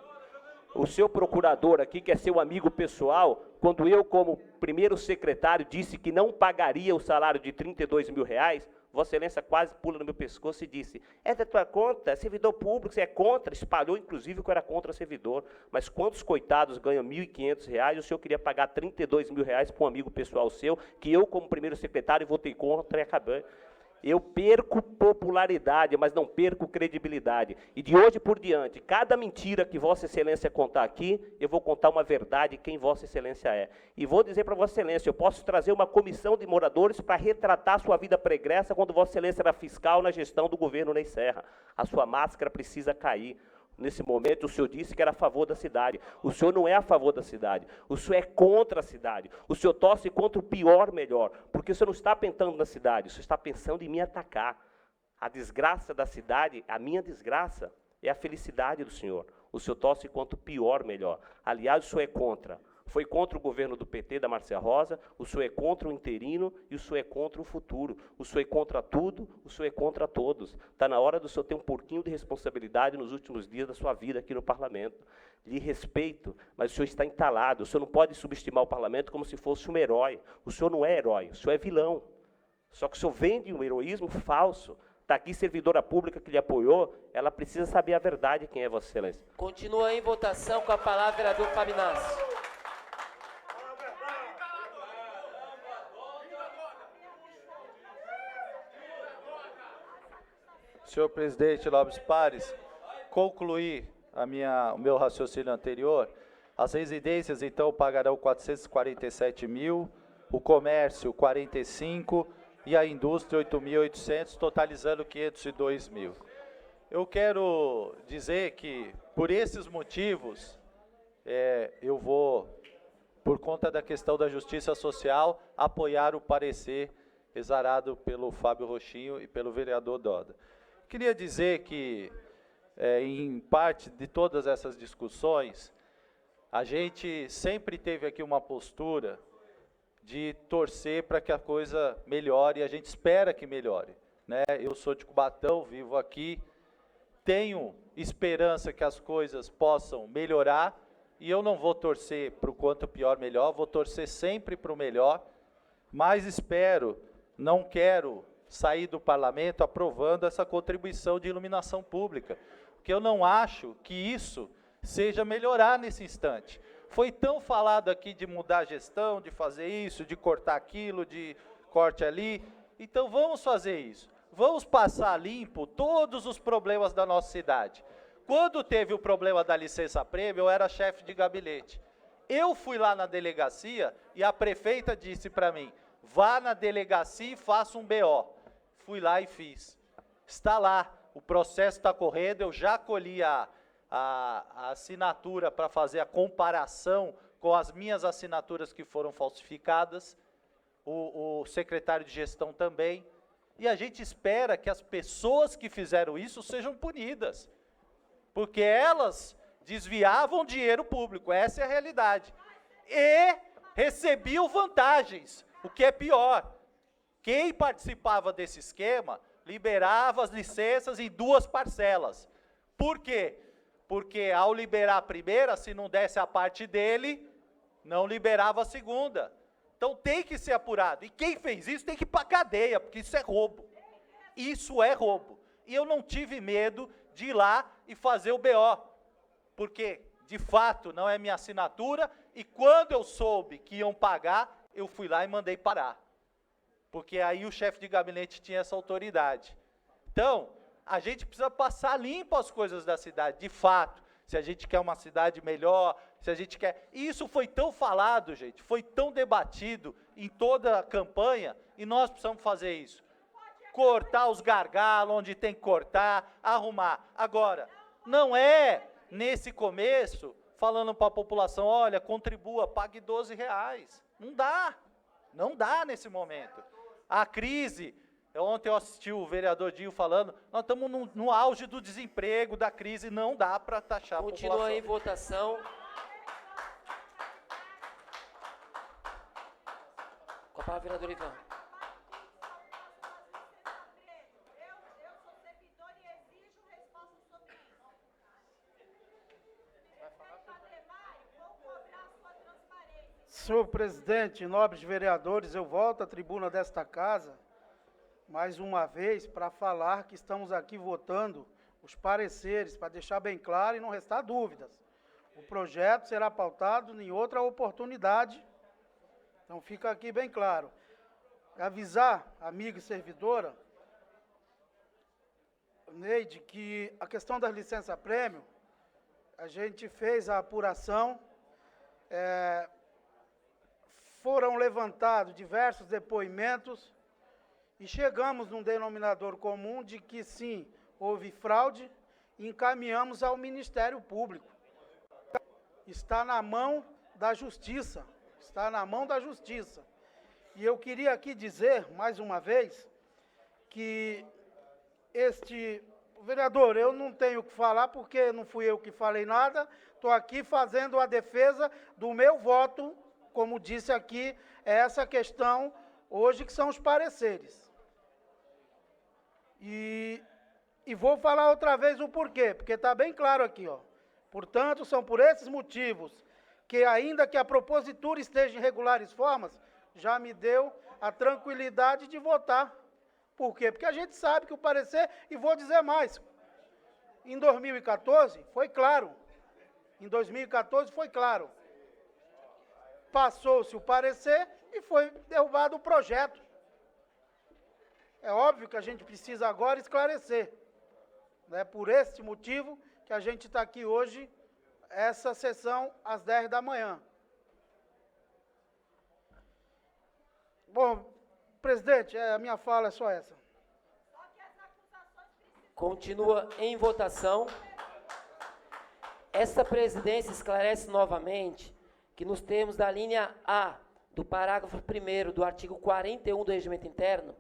O seu procurador aqui, que é seu amigo pessoal, quando eu, como primeiro secretário, disse que não pagaria o salário de R$32 mil, Vossa Excelência quase pula no meu pescoço e disse, é da tua conta, servidor público, você é contra, espalhou inclusive que eu era contra servidor, mas quantos coitados ganham R$1.500 e o senhor queria pagar R$32 mil para um amigo pessoal seu, que eu como primeiro secretário votei contra e acabei. Eu perco popularidade, mas não perco credibilidade. E de hoje por diante, cada mentira que Vossa Excelência contar aqui, eu vou contar uma verdade quem Vossa Excelência é. E vou dizer para Vossa Excelência, eu posso trazer uma comissão de moradores para retratar sua vida pregressa quando Vossa Excelência era fiscal na gestão do governo Ney Serra. A sua máscara precisa cair. Nesse momento, o senhor disse que era a favor da cidade. O senhor não é a favor da cidade. O senhor é contra a cidade. O senhor torce contra o pior melhor. Porque o senhor não está pensando na cidade, o senhor está pensando em me atacar. A desgraça da cidade, a minha desgraça, é a felicidade do senhor. O senhor torce contra o pior melhor. Aliás, o senhor é contra. Foi contra o governo do PT, da Márcia Rosa, o senhor é contra o interino e o senhor é contra o futuro. O senhor é contra tudo, o senhor é contra todos. Está na hora do senhor ter um pouquinho de responsabilidade nos últimos dias da sua vida aqui no parlamento. Lhe respeito, mas o senhor está entalado. O senhor não pode subestimar o parlamento como se fosse um herói. O senhor não é herói, o senhor é vilão. Só que o senhor vende um heroísmo falso. Está aqui servidora pública que lhe apoiou, ela precisa saber a verdade quem é Vossa Excelência. Continua em votação com a palavra, vereador Faminassi. Senhor presidente Nobres Pares, concluir o meu raciocínio anterior. As residências, então, pagarão 447 mil, o comércio 45 e a indústria 8.800, totalizando 502 mil. Eu quero dizer que, por esses motivos, eu vou, por conta da questão da justiça social, apoiar o parecer exarado pelo Fábio Rochinho e pelo vereador Doda. Queria dizer que, em parte de todas essas discussões, a gente sempre teve aqui uma postura de torcer para que a coisa melhore, e a gente espera que melhore, né? Eu sou de Cubatão, vivo aqui, tenho esperança que as coisas possam melhorar, e eu não vou torcer para o quanto pior melhor, vou torcer sempre para o melhor, mas espero, não quero sair do parlamento aprovando essa contribuição de iluminação pública, porque eu não acho que isso seja melhorar nesse instante. Foi tão falado aqui de mudar a gestão, de fazer isso, de cortar aquilo, de corte ali, então vamos fazer isso. Vamos passar limpo todos os problemas da nossa cidade. Quando teve o problema da licença-prêmio, eu era chefe de gabinete. Eu fui lá na delegacia e a prefeita disse para mim, vá na delegacia e faça um BO. Fui lá e fiz. Está lá, o processo está correndo, eu já colhi a assinatura para fazer a comparação com as minhas assinaturas que foram falsificadas, o secretário de gestão também, e a gente espera que as pessoas que fizeram isso sejam punidas, porque elas desviavam dinheiro público, essa é a realidade, e recebiam vantagens, o que é pior. Quem participava desse esquema liberava as licenças em 2 parcelas. Por quê? Porque ao liberar a primeira, se não desse a parte dele, não liberava a segunda. Então tem que ser apurado. E quem fez isso tem que ir para a cadeia, porque isso é roubo. Isso é roubo. E eu não tive medo de ir lá e fazer o BO, porque, de fato, não é minha assinatura, e quando eu soube que iam pagar, eu fui lá e mandei parar. Porque aí o chefe de gabinete tinha essa autoridade. Então, a gente precisa passar limpo as coisas da cidade, de fato. Se a gente quer uma cidade melhor, se a gente quer... E isso foi tão falado, gente, foi tão debatido em toda a campanha, e nós precisamos fazer isso. Cortar os gargalos onde tem que cortar, arrumar. Agora, não é nesse começo, falando para a população, olha, contribua, pague R$12. Não dá. Não dá nesse momento. A crise, ontem eu assisti o vereador Dinho falando, nós estamos no auge do desemprego, da crise, não dá para taxar a população. Continua em votação. Com a palavra, vereador Ivan. Eu sou servidor e exijo resposta sobre isso. Respeito a Ademar, vou cobrar sua transparência. Senhor presidente, nobres vereadores, eu volto à tribuna desta casa, mais uma vez, para falar que estamos aqui votando os pareceres, para deixar bem claro e não restar dúvidas. O projeto será pautado em outra oportunidade, então fica aqui bem claro. Avisar, amiga e servidora, Neide, que a questão das licença-prêmio, a gente fez a apuração, foram levantados diversos depoimentos e chegamos num denominador comum de que sim, houve fraude e encaminhamos ao Ministério Público. Está na mão da Justiça, está na mão da Justiça. E eu queria aqui dizer, mais uma vez, que vereador, eu não tenho o que falar porque não fui eu que falei nada, estou aqui fazendo a defesa do meu voto, como disse aqui, é essa questão hoje que são os pareceres. E vou falar outra vez o porquê, porque está bem claro aqui, ó. Portanto, são por esses motivos que, ainda que a propositura esteja em regulares formas, já me deu a tranquilidade de votar. Por quê? Porque a gente sabe que o parecer, e vou dizer mais, em 2014 foi claro, em 2014 foi claro, passou-se o parecer e foi derrubado o projeto. É óbvio que a gente precisa agora esclarecer. É por esse motivo que a gente está aqui hoje, essa sessão às 10 da manhã. Bom, presidente, a minha fala é só essa. Continua em votação. Esta presidência esclarece novamente que nos termos da linha A do parágrafo 1º do artigo 41 do Regimento Interno,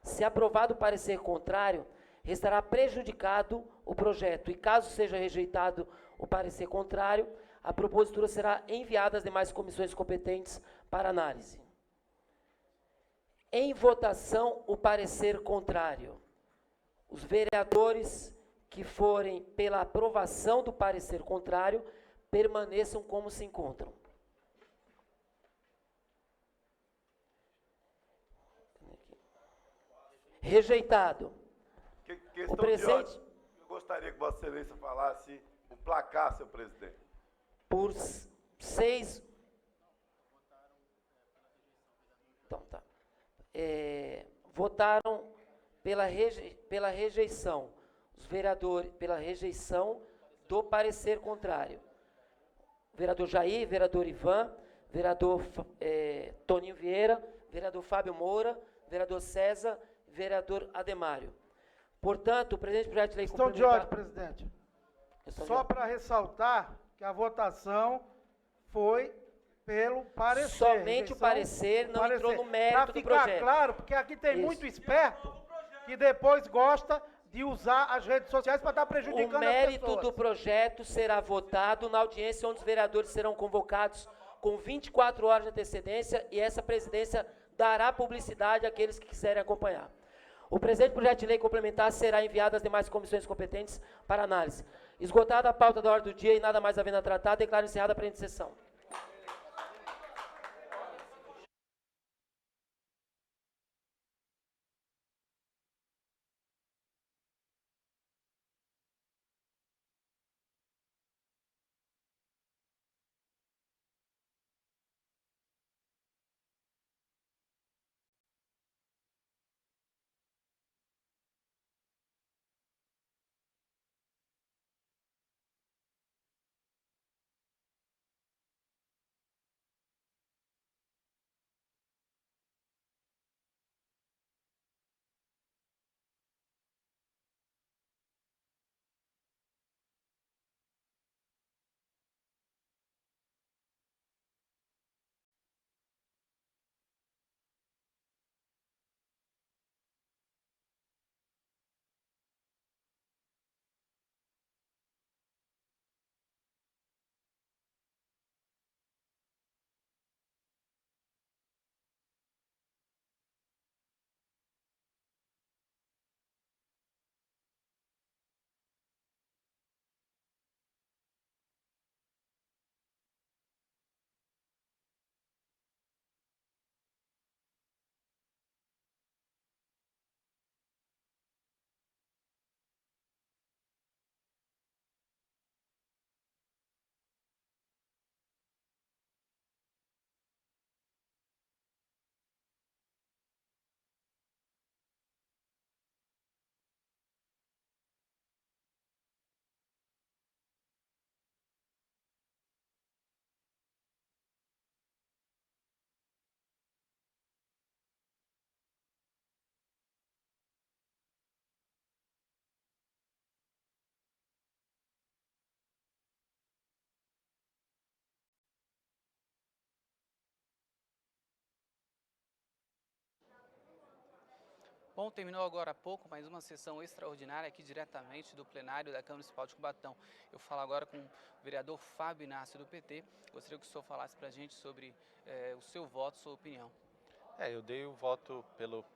se aprovado o parecer contrário, restará prejudicado o projeto e, caso seja rejeitado o parecer contrário, a propositura será enviada às demais comissões competentes para análise. Em votação, o parecer contrário. Os vereadores que forem pela aprovação do parecer contrário, permaneçam como se encontram. Rejeitado. Questão O presente, de ordem. Eu gostaria que Vossa Excelência falasse o placar, senhor presidente. por 6... Então, tá. Votaram pela rejeição, os vereadores, pela rejeição do parecer contrário. Vereador Jair, vereador Ivan, vereador Toninho Vieira, vereador Fábio Moura, vereador César, vereador Ademário. Portanto, o presidente do projeto de lei Questão de ordem, presidente. Só para ressaltar que a votação foi pelo parecer. Somente o parecer não entrou no mérito do projeto. Para ficar claro, porque aqui tem muito esperto que depois gosta de usar as redes sociais para estar prejudicando as pessoas. O mérito do projeto será votado na audiência onde os vereadores serão convocados com 24 horas de antecedência e essa presidência dará publicidade àqueles que quiserem acompanhar. O presente projeto de lei complementar será enviado às demais comissões competentes para análise. Esgotada a pauta da ordem do dia e nada mais havendo a tratar, declaro encerrada a presente sessão. Bom, terminou agora há pouco mais uma sessão extraordinária aqui diretamente do plenário da Câmara Municipal de Cubatão. Eu falo agora com o vereador Fábio Inácio do PT. Gostaria que o senhor falasse para a gente sobre o seu voto, sua opinião. Eu dei o voto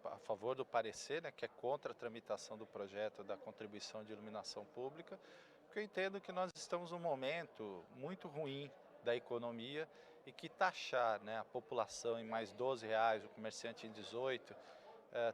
a favor do parecer, né, que é contra a tramitação do projeto da contribuição de iluminação pública, porque eu entendo que nós estamos num momento muito ruim da economia e que taxar, né, a população em mais R$12, o comerciante em 18,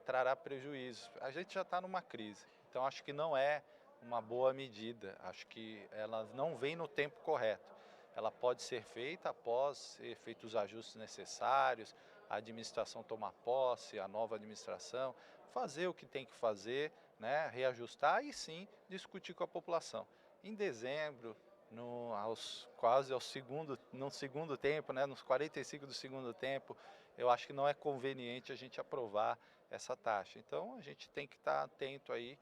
trará prejuízo. A gente já está numa crise, então acho que não é uma boa medida, acho que ela não vem no tempo correto. Ela pode ser feita após ser feitos os ajustes necessários, a administração tomar posse, a nova administração, fazer o que tem que fazer, né, reajustar e sim discutir com a população. Em dezembro, no segundo tempo, né, nos 45 do segundo tempo, eu acho que não é conveniente a gente aprovar essa taxa. Então a gente tem que estar atento aí.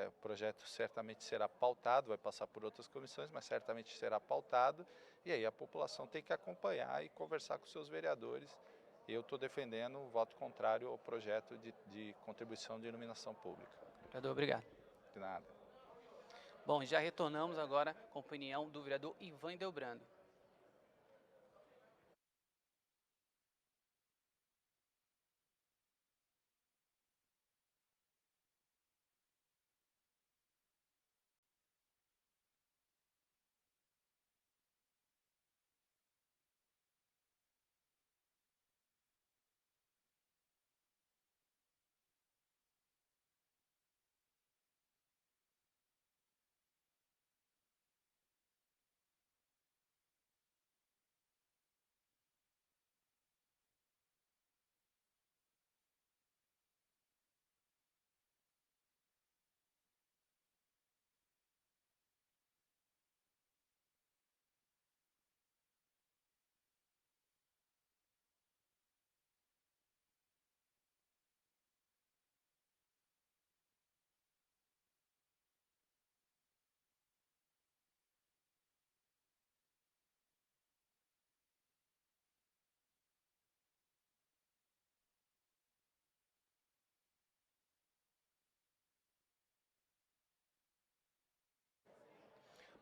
O projeto certamente será pautado, vai passar por outras comissões, mas certamente será pautado, e aí a população tem que acompanhar e conversar com seus vereadores. Eu estou defendendo o voto contrário ao projeto de contribuição de iluminação pública. Vereador, obrigado. De nada. Bom, já retornamos agora com a opinião do vereador Ivan Delbrando.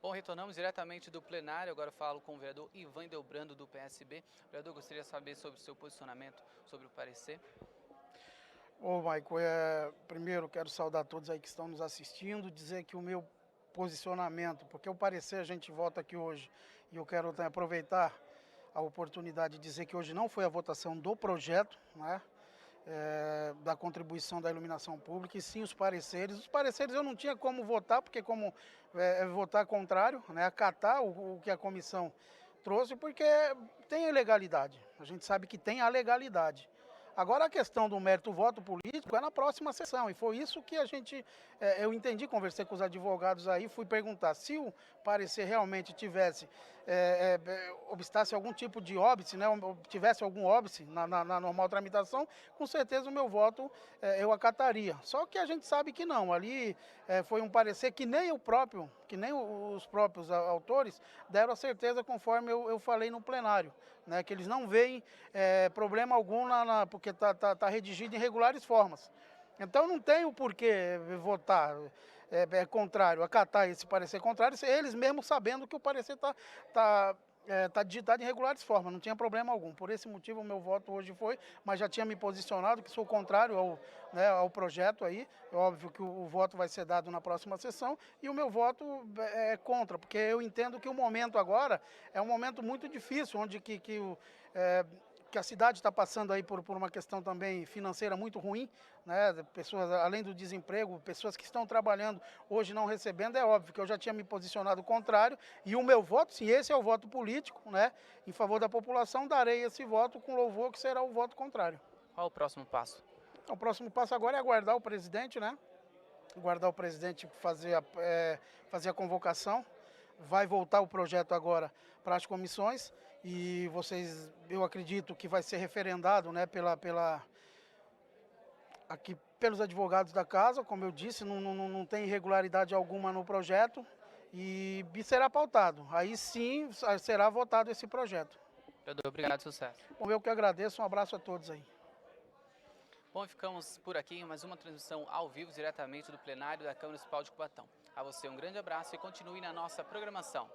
Bom, retornamos diretamente do plenário, agora falo com o vereador Ivan Delbrando, do PSB. Vereador, gostaria de saber sobre o seu posicionamento sobre o parecer. Maico, primeiro quero saudar todos aí que estão nos assistindo, dizer que o meu posicionamento, porque o parecer a gente vota aqui hoje, e eu quero aproveitar a oportunidade de dizer que hoje não foi a votação do projeto, né? Da contribuição da iluminação pública, e sim os pareceres. Os pareceres eu não tinha como votar, porque como votar contrário, né, acatar o que a comissão trouxe, porque tem a legalidade. A gente sabe que tem a legalidade. Agora a questão do mérito voto político é na próxima sessão, e foi isso que eu entendi, conversei com os advogados aí, fui perguntar se o parecer realmente tivesse, obstasse algum tipo de óbice, né, tivesse algum óbice na normal tramitação, com certeza o meu voto eu acataria. Só que a gente sabe que não, ali foi um parecer que nem os próprios autores deram a certeza, conforme eu falei no plenário, né, que eles não veem problema algum porque está redigido em regulares formas. Então não tem o porquê votar contrário, acatar esse parecer contrário, eles mesmos sabendo que o parecer está digitado em regulares formas, não tinha problema algum. Por esse motivo o meu voto hoje foi, mas já tinha me posicionado que sou contrário ao projeto aí. É óbvio que o voto vai ser dado na próxima sessão, e o meu voto é contra, porque eu entendo que o momento agora é um momento muito difícil, onde que a cidade está passando aí por uma questão também financeira muito ruim, né? Pessoas, além do desemprego, pessoas que estão trabalhando hoje não recebendo. É óbvio que eu já tinha me posicionado contrário, e o meu voto, sim, esse é o voto político, né, em favor da população, darei esse voto com louvor, que será o voto contrário. Qual o próximo passo? O próximo passo agora é aguardar o presidente, né? Aguardar o presidente fazer a convocação. Vai voltar o projeto agora para as comissões, e eu acredito que vai ser referendado, né, pelos advogados da casa. Como eu disse, não tem irregularidade alguma no projeto, e será pautado. Aí sim será votado esse projeto. Vereador, obrigado, sucesso. Bom, eu que agradeço, um abraço a todos aí. Bom, ficamos por aqui em mais uma transmissão ao vivo diretamente do plenário da Câmara Municipal de Cubatão. A você um grande abraço e continue na nossa programação.